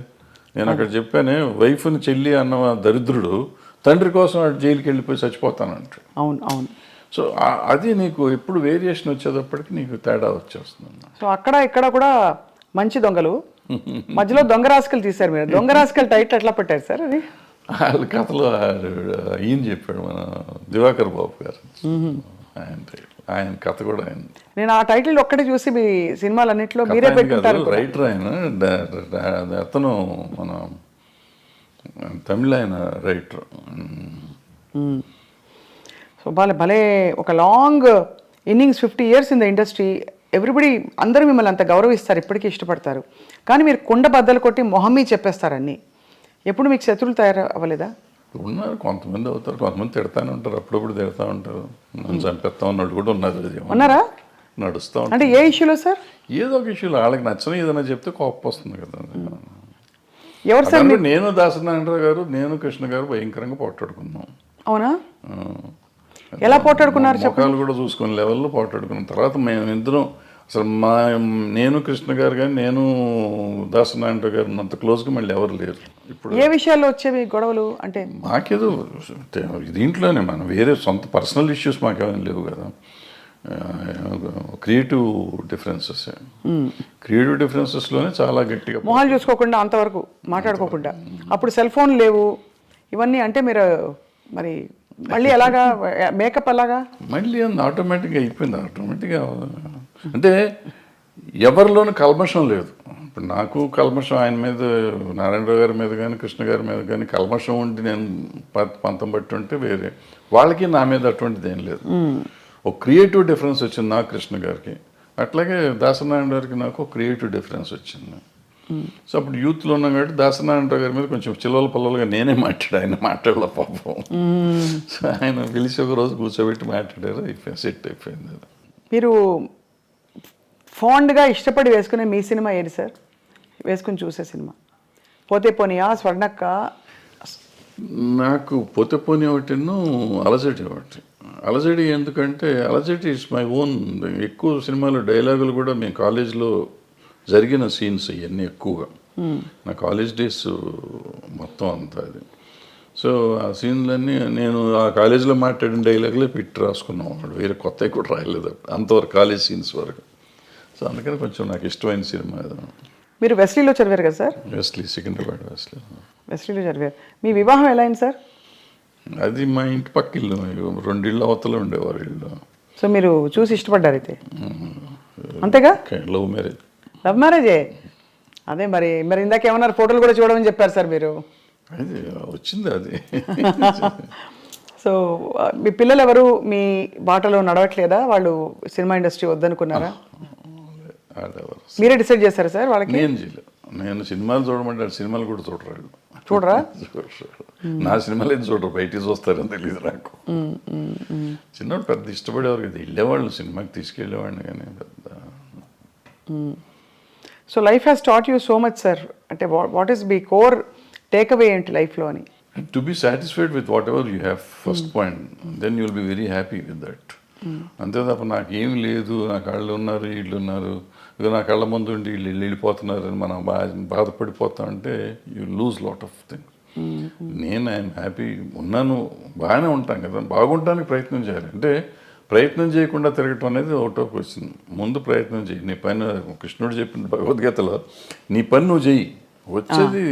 నేను అక్కడ చెప్పానే, వైఫ్ని చెల్లి అన్న దరిద్రుడు తండ్రి కోసం జైలుకి వెళ్ళిపోయి చచ్చిపోతానంటాడు. అవును అవును. సో అది నీకు ఎప్పుడు వేరియేషన్ వచ్చేటప్పటికి నీకు తేడా వచ్చేస్తుంది. సో అక్కడ ఇక్కడ కూడా మంచి దొంగలు, మధ్యలో దొంగ రాసుకలు తీశారు మీరు. దొంగ రాసుకలు టైటిల్ ఎట్లా పెట్టారు సార్ అది? వాళ్ళ కథలో ఈయన చెప్పాడు, మన దివాకర్ బాబు గారు, ఆయన కథ కూడా ఆయన. నేను ఆ టైటిల్ ఒక్కటే చూసి మీ సినిమాలన్నింటిలో మీరే పెట్టుకుంటారు. రైటర్ ఆయన, అతను మన తమిళ ఆయన రైటర్. సో భలే ఒక long innings, 50 years in the industry. Everybody అందరూ మిమ్మల్ని అంత గౌరవిస్తారు, ఇప్పటికీ ఇష్టపడతారు. కానీ మీరు కుండ బద్దలు కొట్టి మొహమ్మీ చెప్పేస్తారు అన్నీ. ఎప్పుడు మీకు శత్రువులు తయారు అవ్వలేదా? ఉన్నారు, కొంతమంది అవుతారు, కొంతమంది తిడతానే ఉంటారు, అప్పుడప్పుడు తిడతా ఉంటారు, నన్ను చంపేస్తా ఉన్నాడు కూడా ఉన్నారు. ఉన్నారా? నడుస్తూ ఉంటారు. అంటే ఏ ఇష్యూలో సార్? ఏదో ఒక ఇష్యూలో వాళ్ళకి నచ్చని ఏదైనా చెప్తే కోపం వస్తుంది కదా. ఎవరు సార్? నేను దాసనారాయణరావు గారు, నేను కృష్ణ గారు భయంకరంగా పోట్లాడుకున్నాం. అవునా? ఎలా పోట్లాడుకున్నారు? ముఖాలు కూడా చూసుకునే లెవెల్లో పోట్లాడుకున్న తర్వాత మేము ఇద్దరం అసలు నేను కృష్ణ గారు కానీ నేను దాసనారాయణరావు గారు అంత క్లోజ్గా మళ్ళీ ఎవరు లేరు. ఇప్పుడు ఏ విషయాల్లో వచ్చేవి గొడవలు? అంటే మాకేదో దీంట్లోనే మనం వేరే సొంత పర్సనల్ ఇష్యూస్ మాకేమైనా లేవు కదా. క్రియేటివ్ డిఫరెన్సెస్లోనే చాలా గట్టిగా మొహాలు చూసుకోకుండా అంతవరకు మాట్లాడుకోకుండా. అప్పుడు సెల్ ఫోన్ లేవు ఇవన్నీ. అంటే మీరు మరి మళ్ళీ ఎలాగా మేకప్ అలాగా మళ్ళీ ఆటోమేటిక్గా అయిపోయింది. ఆటోమేటిక్గా అంటే ఎవరిలోనూ కల్మషం లేదు. ఇప్పుడు నాకు కల్మషం ఆయన మీద, నారాయణరావు గారి మీద కానీ కృష్ణ గారి మీద కానీ కల్మషం ఉండి నేను పంతం బట్టి ఉంటే వేరే, వాళ్ళకి నా మీద అటువంటిది ఏం లేదు. ఒక క్రియేటివ్ డిఫరెన్స్ వచ్చింది నాకు కృష్ణ గారికి, అట్లాగే దాసనారాయణ గారికి నాకు ఒక క్రియేటివ్ డిఫరెన్స్ వచ్చింది. సో అప్పుడు యూత్లో ఉన్నాం కాబట్టి దాసనారాయణరావు గారి మీద కొంచెం చిల్లల పల్లలుగా నేనే మాట్లాడు, ఆయన మాట్లాడలే పాపం. సో ఆయన పిలిచి ఒక రోజు కూర్చోబెట్టి మాట్లాడారు, అయిపోయింది, సెట్ అయిపోయింది. అది మీరు ఫాండ్గా ఇష్టపడి వేసుకునే మీ సినిమా ఏది సార్? వేసుకుని చూసే సినిమా పోతే పోనీయా, స్వర్ణక్క? నాకు పోతే పోనీ ఒకటిను, అలజడి ఒకటి. అలజడి ఎందుకంటే అలజడి ఇట్స్ మై ఓన్. ఎక్కువ సినిమాలు డైలాగులు కూడా మేము కాలేజ్లో జరిగిన సీన్స్ ఇవన్నీ ఎక్కువగా నా కాలేజ్ డేస్ మొత్తం అంతా అది. సో ఆ సీన్లన్నీ నేను ఆ కాలేజీలో మాట్లాడిన డైలాగులే పెట్టి రాసుకున్నాం అన్నమాట, వేరే కొత్తవి కూడా రాయలేదు అంతవరకు, కాలేజ్ సీన్స్ వరకు. సో అందుకని కొంచెం నాకు ఇష్టమైన సినిమా అది. మీరు వెస్లీలో చదివారు కదా సార్? వెస్లీ, సికింద్రాబాద్ వెస్లీలో చదివారు. మీ వివాహం ఎలా అయింది సార్? అది మా ఇంటి పక్క ఇల్లు, 2 ఇళ్ళు అవతల ఉండేవారు ఇల్లు. సో మీరు చూసి ఇష్టపడ్డారు అయితే, అంతేగా? Love marriage. లవ్ మ్యారేజే. అదే మరి ఇందాక ఏమన్నారు, ఫోటోలు కూడా చూడమని చెప్పారు సార్ మీరు. అది వచ్చింది అది. సో మీ పిల్లలు ఎవరు మీ బాటలో నడవట్లేదా? వాళ్ళు సినిమా ఇండస్ట్రీ వద్దనుకున్నారా? మీరే డిసైడ్ చేస్తారా సార్ వాళ్ళకి? నేను సినిమాలు చూడమంటే సినిమాలు కూడా చూడరు. చూడరా? నా సినిమాలు ఏం చూడరు, బయటికి చూస్తారని తెలియదు నాకు. చిన్నప్పుడు పెద్ద ఇష్టపడేవారు కదా, వెళ్ళేవాళ్ళు సినిమాకి, తీసుకెళ్ళేవాడిని కానీ పెద్ద. So life has taught you so much sir. అంటే వాట్ ఈస్ మీ కోర్ టేక్ అవే ఏంటి లైఫ్లో అని? To be satisfied with whatever you have first point, then you will be very happy with that. అంతే తప్ప నాకేం లేదు, నా కళ్ళు ఉన్నారు, వీళ్ళు ఉన్నారు, ఇక నా కళ్ళ ముందు ఉండి వీళ్ళు వెళ్ళిపోతున్నారు అని మనం బాధపడిపోతాం అంటే you lose lot of things. నేను ఐఎమ్ హ్యాపీ ఉన్నాను, బాగానే ఉంటాను కదా. బాగుంటానికి ప్రయత్నం చేయాలి. అంటే ప్రయత్నం చేయకుండా తిరగటం అనేది ఒకటోకి వచ్చింది. ముందు ప్రయత్నం చేయి, నీ పని కృష్ణుడు చెప్పిన భగవద్గీతలో నీ పని నువ్వు చెయ్యి, వచ్చేది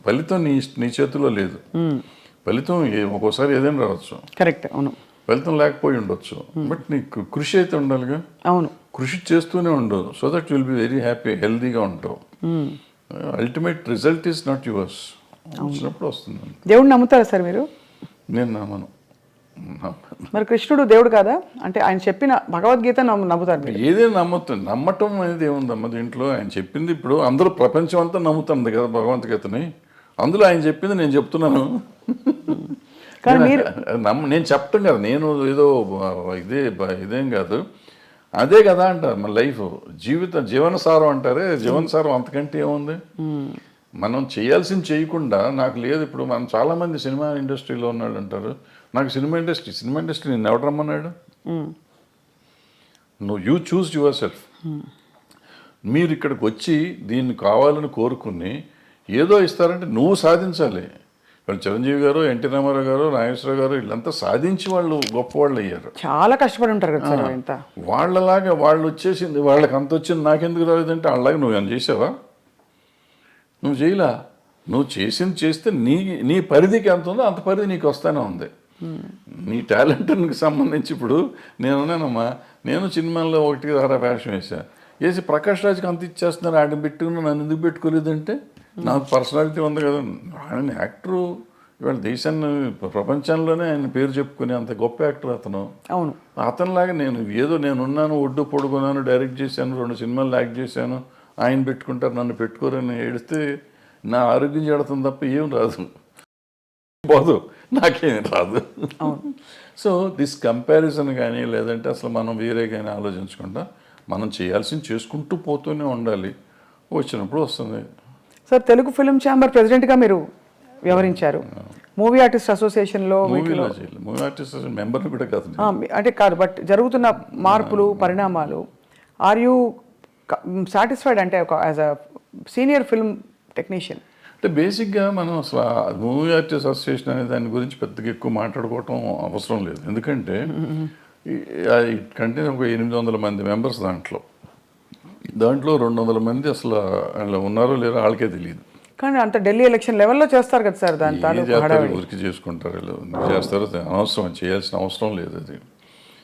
ఫలితం నీ చేతిలో లేదు. ఫలితం ఒక్కోసారి ఏదైనా రావచ్చు, కరెక్ట్, అవును, ఫలితం లేకపోయి ఉండొచ్చు, బట్ నీకు కృషి అయితే ఉండాలిగా. అవును, కృషి చేస్తూనే ఉండవు, so that will be very happy, హెల్దీగా ఉంటావు. Ultimate result is not yours, వచ్చినప్పుడు వస్తుంది. దేవుడు నమ్ముతారా సార్ మీరు? నేను నమ్మను. మరి కృష్ణుడు దేవుడు కాదా? అంటే ఆయన చెప్పిన భగవద్గీత నమ్ముతారు? ఏదైనా నమ్మటం అనేది ఏముందమ్మా దీంట్లో. ఆయన చెప్పింది ఇప్పుడు అందరూ ప్రపంచం అంతా నమ్ముతుంది కదా భగవద్గీతని, అందులో ఆయన చెప్పింది నేను చెప్తున్నాను. కానీ మీరు నేను చెప్పటం కదా, నేను ఏదో ఇదేం కాదు. అదే కదా అంటారు మన లైఫ్ జీవనసారం అంటారే, జీవనసారం అంతకంటే ఏముంది. మనం చేయాల్సింది చేయకుండా నాకు లేదు. ఇప్పుడు మనం చాలామంది సినిమా ఇండస్ట్రీలో ఉన్నాళ్ళు అంటారు, నాకు సినిమా ఇండస్ట్రీ నేను ఎవడు రమ్మన్నాడు. నువ్వు యూ చూస్ యువర్ సెల్ఫ్. మీరు ఇక్కడికి వచ్చి దీన్ని కావాలని కోరుకుని ఏదో ఇస్తారంటే నువ్వు సాధించాలి. వాళ్ళు చిరంజీవి గారు, ఎన్టీ రామారావు గారు, నాగేశ్వరరావు గారు వీళ్ళంతా సాధించి వాళ్ళు గొప్పవాళ్ళు అయ్యారు. చాలా కష్టపడి ఉంటారు కదా సార్ ఇంత. వాళ్ళలాగా వాళ్ళు వచ్చేసింది, వాళ్ళకి అంత వచ్చింది నాకెందుకు రాలేదంటే వాళ్ళలాగా నువ్వు ఏమైనా చేసావా? నువ్వు చేయలా. నువ్వు చేసింది చేస్తే నీ పరిధికి ఎంత ఉందో అంత పరిధి నీకు వస్తానే ఉంది. నీ టాలెంట్కి సంబంధించి ఇప్పుడు నేనున్నానమ్మా, నేను సినిమాల్లో 1 వేషం వేసి ప్రకాష్ రాజ్కి అంత ఇచ్చేస్తున్నారు, ఆడిని పెట్టుకుని నన్ను ఎందుకు పెట్టుకోలేదంటే నాకు పర్సనాలిటీ ఉంది కదా. ఆయన యాక్టరు, ఇవాళ దేశాన్ని ప్రపంచంలోనే ఆయన పేరు చెప్పుకునే అంత గొప్ప యాక్టర్ అతను. అవును, అతనిలాగా నేనున్నాను, ఒడ్డు పొడుగున్నాను, డైరెక్ట్ చేశాను, 2 సినిమాలు యాక్ట్ చేశాను, ఆయన పెట్టుకుంటారు నన్ను పెట్టుకోరని ఏడిస్తే నా ఆరోగ్యం చెడుతుంది తప్ప ఏం రాదు, పోదు, నాకేం రాదు. సో దిస్ కంపారిజన్ కానీ లేదంటే అసలు మనం వేరే కానీ ఆలోచించకుండా మనం చేయాల్సింది చేసుకుంటూ పోతూనే ఉండాలి. వచ్చినప్పుడు వస్తుంది. సార్ తెలుగు ఫిల్మ్ ఛాంబర్ ప్రెసిడెంట్గా మీరు వ్యవహరించారు. మూవీ ఆర్టిస్ట్ అసోసియేషన్లో మూవీ ఆర్టిస్ట్ మెంబర్ని కూడా కాదు అంటే కాదు, బట్ జరుగుతున్న మార్పులు పరిణామాలు, ఆర్ యూ సాటిస్ఫైడ్ అంటే as a senior film technician? అంటే బేసిక్గా మనం అసలు మూవీ ఆర్టిస్ట్ అసోసియేషన్ అనే దాని గురించి పెద్దగా ఎక్కువ మాట్లాడుకోవటం అవసరం లేదు. ఎందుకంటే కంటే ఒక 800 మంది మెంబర్స్ దాంట్లో 200 మంది అసలు వాళ్ళు ఉన్నారో లేరో వాళ్ళకే తెలియదు. కానీ అంత ఢిల్లీ ఎలక్షన్ లెవెల్లో చేస్తారు కదా సార్, దాని ఊరికి చేసుకుంటారు వీళ్ళు, చేస్తారు, అనవసరం, చేయాల్సిన అవసరం లేదు. అది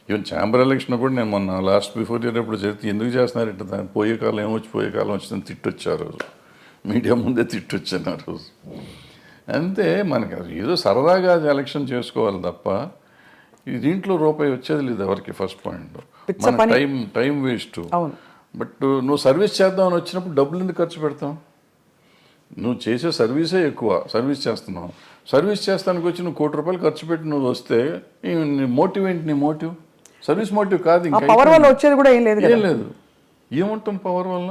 ఈవెన్ ఛాంబర్ ఎలక్షన్ కూడా నేను మొన్న లాస్ట్ బిఫోర్ ఇయర్ ఎప్పుడు జరిగితే ఎందుకు చేస్తున్నారు ఇట్లా, దాన్ని పోయే కాలం వచ్చిందని తిట్టొచ్చారు, మీడియా ముందే తిట్టొచ్చాను ఆ రోజు. అంతే, మనకి ఏదో సరదాగా ఎలక్షన్ చేసుకోవాలి తప్ప దీంట్లో రూపాయి వచ్చేది లేదు ఎవరికి. ఫస్ట్ పాయింట్, మన టైం వేస్ట్. బట్ నువ్వు సర్వీస్ చేద్దామని వచ్చినప్పుడు డబ్బులు ఎందుకు ఖర్చు పెడతావు? నువ్వు చేసే సర్వీసే ఎక్కువ, సర్వీస్ చేస్తున్నావు. సర్వీస్ చేస్తానికి వచ్చి నువ్వు ₹1,00,00,000 ఖర్చు పెట్టి నువ్వు వస్తే నీ మోటివ్ ఏంటి? నీ మోటివ్ సర్వీస్ మోటివ్ కాదు. ఇంకా పవర్ వల్ల వచ్చేది కూడా ఏం లేదు. ఏముంటాం పవర్ వల్ల?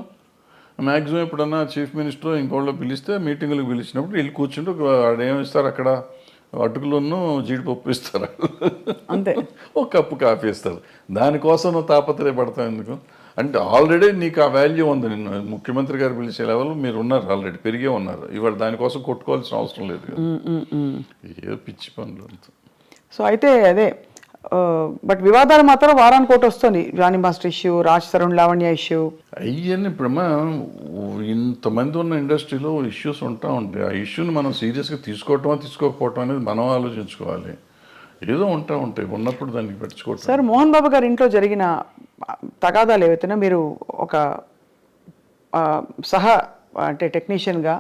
మ్యాక్సిమం ఎప్పుడన్నా చీఫ్ మినిస్టర్ ఇంకోళ్ళు పిలిస్తే మీటింగులకు పిలిచినప్పుడు వీళ్ళు కూర్చుంటే ఏమిస్తారు అక్కడ, అటుకులను జీడిపప్పు ఇస్తారు, అంతే, ఒక కప్పు కాఫీ ఇస్తారు. దానికోసం నువ్వు తాపత్రయపడతావు ఎందుకు? అంటే ఆల్రెడీ నీకు ఆ వాల్యూ ఉంది. నిన్ను ముఖ్యమంత్రి గారు పిలిచే లెవెల్ మీరు ఉన్నారు, ఆల్రెడీ పెరిగే ఉన్నారు. ఇవాళ దానికోసం కొట్టుకోవాల్సిన అవసరం లేదు కదా. ఏదో పిచ్చి పనులు అంతా. సో అయితే అదే, బట్ వివాదాలు మాత్రం వారానికి ఒకటి వస్తుంది. Rani master issue, Raj Tarun Lavanya issue, అవన్నీ ఇప్పుడు ఇంతమంది ఉన్న ఇండస్ట్రీలో ఇష్యూస్ ఉంటా ఉంటాయి. ఆ ఇష్యూని మనం సీరియస్గా తీసుకోకపోవటం అనేది మనం ఆలోచించుకోవాలి. ఏదో ఉంటాయి, ఉన్నప్పుడు దానికి పెట్టుకోవటం. సార్ మోహన్ బాబు గారి ఇంట్లో జరిగిన తగాదాలు ఏవైతేనా మీరు ఒక అంటే టెక్నీషియన్గా,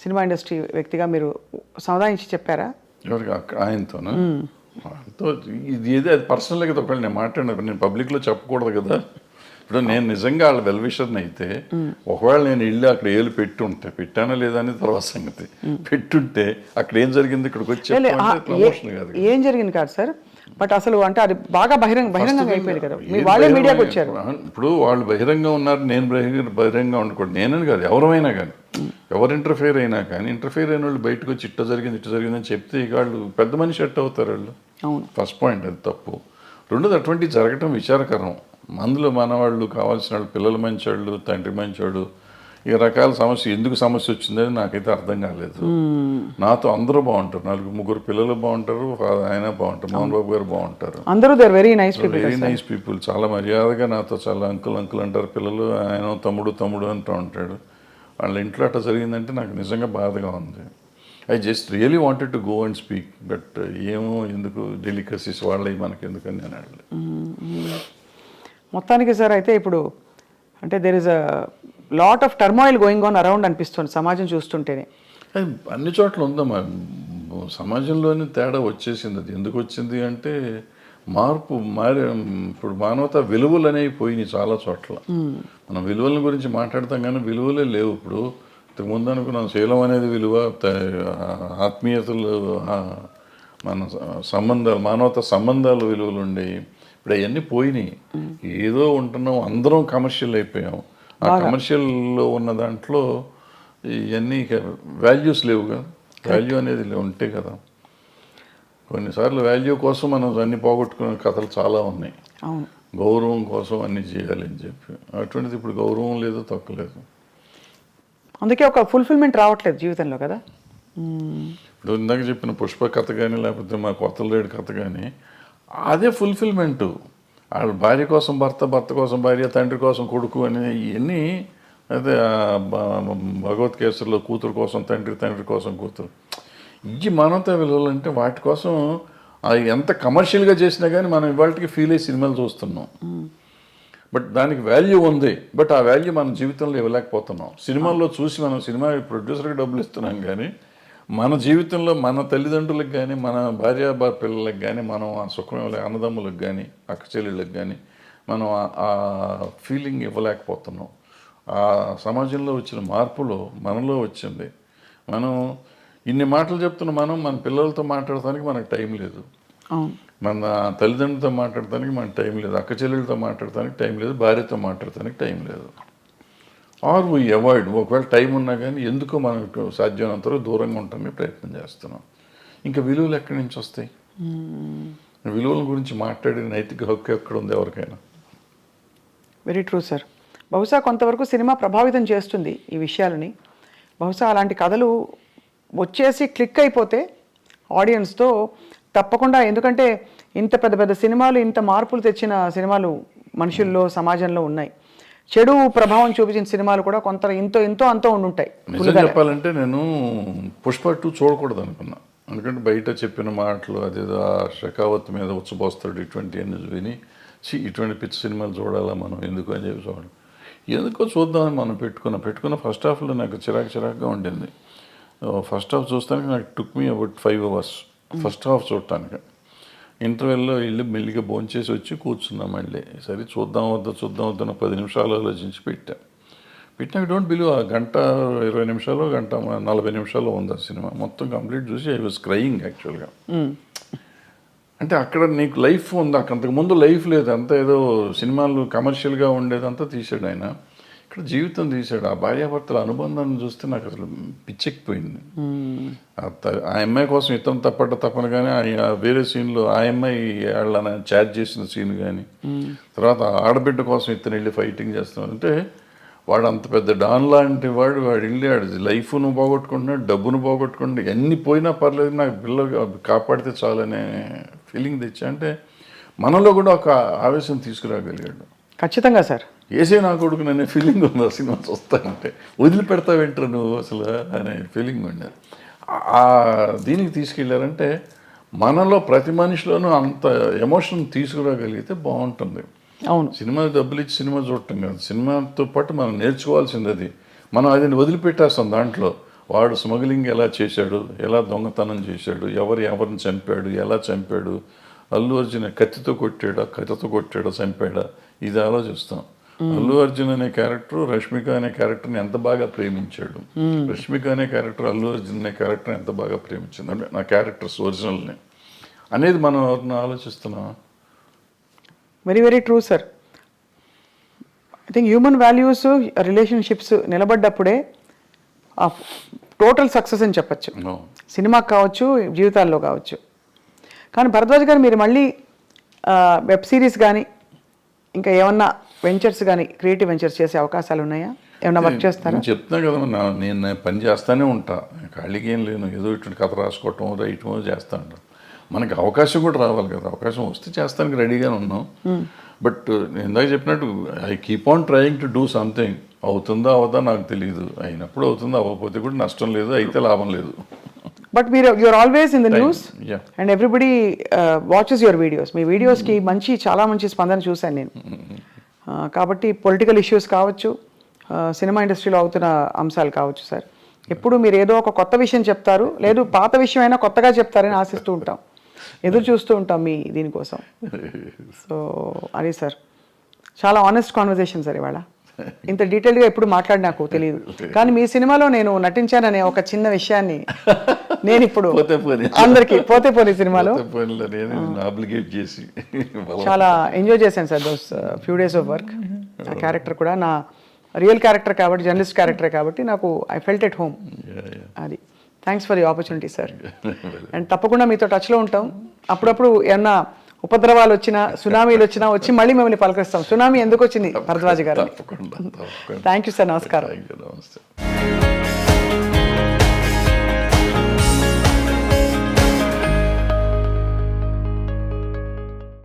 సినిమా ఇండస్ట్రీ వ్యక్తిగా మీరు సమాధానించి చెప్పారా? ఎవరికి? ఆయనతోనా? ఆయనతో ఇది ఏదో అది పర్సనల్గా కదా. ఒకవేళ నేను మాట్లాడినప్పుడు నేను పబ్లిక్లో చెప్పకూడదు కదా. ఇప్పుడు నేను నిజంగా వాళ్ళ వెల్విషర్ని అయితే ఒకవేళ నేను వెళ్ళి అక్కడ ఏళ్ళు పెట్టుంటే, పెట్టానా లేదా అనేది తర్వాత సంగతి, పెట్టుంటే అక్కడ ఏం జరిగింది ఇక్కడికి వచ్చి ప్రమోషన్ కాదు, ఏం జరిగింది కాదు సార్. బట్ అసలు అంటే అది బాగా బహిరంగంగా అయిపోయింది కదా, వాళ్ళే మీడియాకి వచ్చారు. ఇప్పుడు వాళ్ళు బహిరంగంగా ఉన్నారు, నేను బహిరంగంగా ఉండకూడదు. నేనని కాదు, ఎవరైనా కానీ, ఎవరు ఇంటర్ఫేర్ అయినా కానీ, ఇంటర్ఫేర్ అయిన వాళ్ళు బయటకు వచ్చి ఇట్ట జరిగిందని చెప్తే ఇక వాళ్ళు పెద్ద మనిషి ఎట్ అవుతారు వాళ్ళు. ఫస్ట్ పాయింట్ అది తప్పు. రెండోది అటువంటివి జరగటం విచారకరం. అందులో మనవాళ్ళు కావాల్సిన వాళ్ళు, పిల్లలు మంచివాళ్ళు, తండ్రి మంచివాడు, ఈ రకాల ఎందుకు సమస్య వచ్చిందని నాకైతే అర్థం కాలేదు. నాతో అందరూ బాగుంటారు, 4-3 పిల్లలు బాగుంటారు, ఆయన బాగుంటారు, మోహన్ బాబు గారు బాగుంటారు, అందరూ వెరీ నైస్ పీపుల్. చాలా మర్యాదగా నాతో చాలా అంకుల్ అంటారు పిల్లలు, ఆయన తమ్ముడు అంటూ ఉంటాడు. వాళ్ళ ఇంట్లో అట్లా జరిగిందంటే నాకు నిజంగా బాధగా ఉంది. I just really wanted to go and speak, but ఏమో ఎందుకు డెలికసీస్ వాళ్ళవి మనకి ఎందుకని నేను అడగలేదు. మొత్తానికి సార్ అయితే ఇప్పుడు అంటే there is a lot of turmoil going on around అనిపిస్తుంది సమాజం చూస్తుంటేనే. అది అన్ని చోట్ల ఉందమ్మా, సమాజంలోనే తేడా వచ్చేసింది. అది ఎందుకు వచ్చింది అంటే ఇప్పుడు మానవత విలువలు అనేవి పోయినాయి చాలా చోట్ల. మనం విలువల గురించి మాట్లాడతాం కానీ విలువలే లేవు. ఇప్పుడు ఇంతకుముందు అనుకున్నాం శీలం అనేది విలువ, ఆత్మీయతలు, మన సంబంధాలు, మానవత సంబంధాలు విలువలు ఉండేవి. ఇప్పుడు అవన్నీ పోయినాయి. ఏదో ఉంటున్నాం, అందరం కమర్షియల్ అయిపోయాం. ఆ కమర్షియల్లో ఉన్న దాంట్లో ఇవన్నీ వాల్యూస్ లేవు కదా. వాల్యూ అనేది ఉంటే కదా. కొన్నిసార్లు వాల్యూ కోసం మనం అన్ని పోగొట్టుకునే కథలు చాలా ఉన్నాయి. అవును, గౌరవం కోసం అన్ని చేయాలి అని చెప్పి, అటువంటిది ఇప్పుడు గౌరవం లేదు, తక్కువలేదు. అందుకే ఒక ఫుల్ఫిల్మెంట్ రావట్లేదు జీవితంలో కదా. ఇప్పుడు ఇందాక చెప్పిన పుష్ప కథ కానీ, లేకపోతే మా కొత్త లేడి కథ కానీ, అదే ఫుల్ఫిల్మెంటు. వాళ్ళ భార్య కోసం భర్త, భర్త కోసం భార్య, తండ్రి కోసం కొడుకు అని ఇవన్నీ, అదే భగవద్గీతలో కూతురు కోసం తండ్రి, తండ్రి కోసం కూతురు, ఇవి మానవతా విలువలు. అంటే వాటి కోసం అది ఎంత కమర్షియల్గా చేసినా కానీ మనం ఇవాళకి ఫీల్ అయ్యి సినిమాలు చూస్తున్నాం. బట్ దానికి వాల్యూ ఉంది, బట్ ఆ వాల్యూ మన జీవితంలో ఇవ్వలేకపోతున్నాం. సినిమాల్లో చూసి మనం సినిమా ప్రొడ్యూసర్కి డబ్బులు ఇస్తున్నాం కానీ మన జీవితంలో మన తల్లిదండ్రులకు కానీ, మన భార్య పిల్లలకు కానీ, మనం ఆ సుఖం అన్నదమ్ములకు కానీ, అక్క చెల్లెళ్ళకి కానీ మనం ఆ ఫీలింగ్ ఇవ్వలేకపోతున్నాం. ఆ సమాజంలో వచ్చిన మార్పులో మనలో వచ్చింది. మనం ఇన్ని మాటలు చెప్తున్న మనం మన పిల్లలతో మాట్లాడటానికి మనకు టైం లేదు, మన తల్లిదండ్రులతో మాట్లాడటానికి మనకు టైం లేదు, అక్క చెల్లెళ్ళతో మాట్లాడటానికి టైం లేదు, భార్యతో మాట్లాడటానికి టైం లేదు. Or we avoid. ఒకవేళ టైం ఉన్నా కానీ ఎందుకో మనకు సాధ్యమైనంత వరకు దూరంగా ఉండటానికి ప్రయత్నం చేస్తున్నాం. ఇంకా విలువలు ఎక్కడి నుంచి వస్తాయి? విలువల గురించి మాట్లాడే నైతిక హక్కు ఎక్కడ ఉంది ఎవరికైనా? Very true sir. బహుశా కొంతవరకు సినిమా ప్రభావితం చేస్తుంది ఈ విషయాలని. బహుశా అలాంటి కథలు వచ్చేసి క్లిక్ అయిపోతే ఆడియన్స్తో తప్పకుండా, ఎందుకంటే ఇంత పెద్ద పెద్ద సినిమాలు, ఇంత మార్పులు తెచ్చిన సినిమాలు మనుషుల్లో, సమాజంలో ఉన్నాయి. చెడు ప్రభావం చూపించిన సినిమాలు కూడా కొంత ఎంతో అంతో ఉండుంటాయి. నిజం చెప్పాలంటే నేను పుష్ప 2 చూడకూడదు అనుకున్నా. ఎందుకంటే బయట చెప్పిన మాటలు, అదేదో షెకావత్ మీద ఉచ్చబోస్తాడు, ఇటువంటి అన్ని విని ఇటువంటి పిచ్చి సినిమాలు చూడాలా మనం ఎందుకు అని చెప్పి చూడండి. ఎందుకో చూద్దామని మనం పెట్టుకున్న ఫస్ట్ హాఫ్లో నాకు చిరాకుగా ఉండింది. ఫస్ట్ హాఫ్ చూస్తానికి నాకు took me about 5 hours first half చూడటానికి. ఇంటర్వెల్లో వెళ్ళి మెల్లిగా భోంచేసి వచ్చి కూర్చున్నాం. మళ్ళీ సరే చూద్దాం వద్దా 10 నిమిషాలు ఆలోచించి పెట్టినాక డోంట్ బిలీవ్ ఆ 1:20 నిమిషాలు 1:40 నిమిషాలు ఉంది ఆ సినిమా. మొత్తం కంప్లీట్ చూసి ఐ వాజ్ క్రయింగ్ యాక్చువల్గా. అంటే అక్కడ నీకు లైఫ్ ఉంది, అంతకుముందు లైఫ్ లేదు, అంతా ఏదో సినిమాలు కమర్షియల్గా ఉండేదంతా తీసాడు ఆయన. ఇక్కడ జీవితం తీశాడు. ఆ భార్యాభర్తల అనుబంధాన్ని చూస్తే నాకు అసలు పిచ్చెక్కిపోయింది. ఆ అమ్మాయి కోసం ఇతను తప్పన కానీ వేరే సీన్లో ఆ అమ్మాయి వాళ్ళని చాట్ చేసిన సీన్ కానీ, తర్వాత ఆడబిడ్డ కోసం ఇతను వెళ్ళి ఫైటింగ్ చేస్తున్నాడు. అంటే వాడు అంత పెద్ద డాన్ లాంటి వాడు వెళ్ళి ఆడు లైఫ్ను పోగొట్టుకుంటున్నాడు, డబ్బును పోగొట్టుకుంటున్నాడు, ఎన్ని పోయినా పర్లేదు నాకు పిల్లలు కాపాడితే చాలనే ఫీలింగ్ తెచ్చా. అంటే మనలో కూడా ఒక ఆవేశం తీసుకురాగలిగాడు. ఖచ్చితంగా సార్. ఏసే నా కొడుకు అనే ఫీలింగ్ ఉంది ఆ సినిమా చూస్తానంటే. వదిలిపెడతావేంటారు నువ్వు అసలు అనే ఫీలింగ్ ఉండేది. ఆ దీనికి తీసుకెళ్ళారంటే మనలో ప్రతి మనిషిలోనూ అంత ఎమోషన్ తీసుకురాగలిగితే బాగుంటుంది. అవును, సినిమా డబ్బులు ఇచ్చి సినిమా చూడటం కాదు, సినిమాతో పాటు మనం నేర్చుకోవాల్సింది అది. మనం అది వదిలిపెట్టేస్తాం. దాంట్లో వాడు స్మగ్లింగ్ ఎలా చేశాడు, ఎలా దొంగతనం చేశాడు, ఎవరిని చంపాడు, ఎలా చంపాడు, అల్లు అర్జున్ కత్తితో కొట్టాడా చంపాడా, ఇది ఆలోచిస్తాం. అల్లు అర్జున్ అనే క్యారెక్టర్ రష్మిక అనే క్యారెక్టర్ని ఎంత బాగా ప్రేమించాడు, రష్మిక అనే క్యారెక్టర్ అల్లు అర్జున్ అనే క్యారెక్టర్ని ఎంత బాగా ప్రేమించింది, అంటే నా క్యారెక్టర్స్ ఒరిజినల్ని అనేది మనం ఎవరిని ఆలోచిస్తున్నాం. Very very true sir. I think human values, relationships నిలబడ్డప్పుడే టోటల్ సక్సెస్ అని చెప్పచ్చు. సినిమాకి కావచ్చు, జీవితాల్లో కావచ్చు. కానీ భరద్వాజ్ గారు మీరు మళ్ళీ వెబ్ సిరీస్ కానీ ఇంకా ఏమన్నా వెంచర్స్ కానీ, క్రియేటివ్ వెంచర్స్ చేసే అవకాశాలు ఉన్నాయా? ఏమన్నా వర్క్ చేస్తారా? చెప్తున్నా కదా, నేను పని చేస్తానే ఉంటా, ఖాళీగా ఏం లేను. ఏదో ఇటువంటి కథ రాసుకోవటం రైటమో చేస్తా ఉంటాను. మనకి అవకాశం కూడా రావాలి కదా, అవకాశం వస్తే చేస్తానికి రెడీగానే ఉన్నాం. బట్ నేను ఇందాక చెప్పినట్టు I keep on trying to do something. అవుతుందా అవదా నాకు తెలియదు, అయినప్పుడు అవుతుందా, అవ్వకపోతే కూడా నష్టం లేదు, అయితే లాభం లేదు. But you're always in the news, and everybody watches your videos. మీ వీడియోస్కి చాలా మంచి స్పందన చూశాను నేను. కాబట్టి పొలిటికల్ ఇష్యూస్ కావచ్చు, సినిమా ఇండస్ట్రీలో అవుతున్న అంశాలు కావచ్చు సార్, ఎప్పుడు మీరు ఏదో ఒక కొత్త విషయం చెప్తారు, లేదు పాత విషయం అయినా కొత్తగా చెప్తారని ఆశిస్తూ ఉంటాం, ఎదురు చూస్తూ ఉంటాం మీ దీనికోసం. సో అది సార్, చాలా ఆనెస్ట్ కాన్వర్జేషన్ సార్ ఇవాళ. ఇంత డీటెయిల్గా ఎప్పుడు మాట్లాడి నాకు తెలియదు, కానీ మీ సినిమాలో నేను నటించాననే ఒక చిన్న విషయాన్ని నేను ఇప్పుడు పోతే పోనీ. అందరికి పోతే పోనీ సినిమాలో పోయినలో నేను ఆబ్లిగేట్ చేసి చాలా ఎంజాయ్ చేశాను sir those few days of work. ఆ క్యారెక్టర్ కూడా నా రియల్ క్యారెక్టర్ కాబట్టి, జర్నలిస్ట్ క్యారెక్టరే కాబట్టి నాకు ఐ ఫెల్ట్ ఎట్ హోమ్. అది thanks for the opportunity sir. And తప్పకుండా మీతో టచ్లో ఉంటాం. అప్పుడప్పుడు ఏమన్నా ఉపద్రవాలు వచ్చినా, సునామీలు వచ్చినా వచ్చి మళ్ళీ మిమ్మల్ని పలకరిస్తాం. సునామీ ఎందుకు వచ్చింది భరద్వాజ్ గారు? తప్పకుండా. Thank you sir. నమస్కారం. నమస్తే.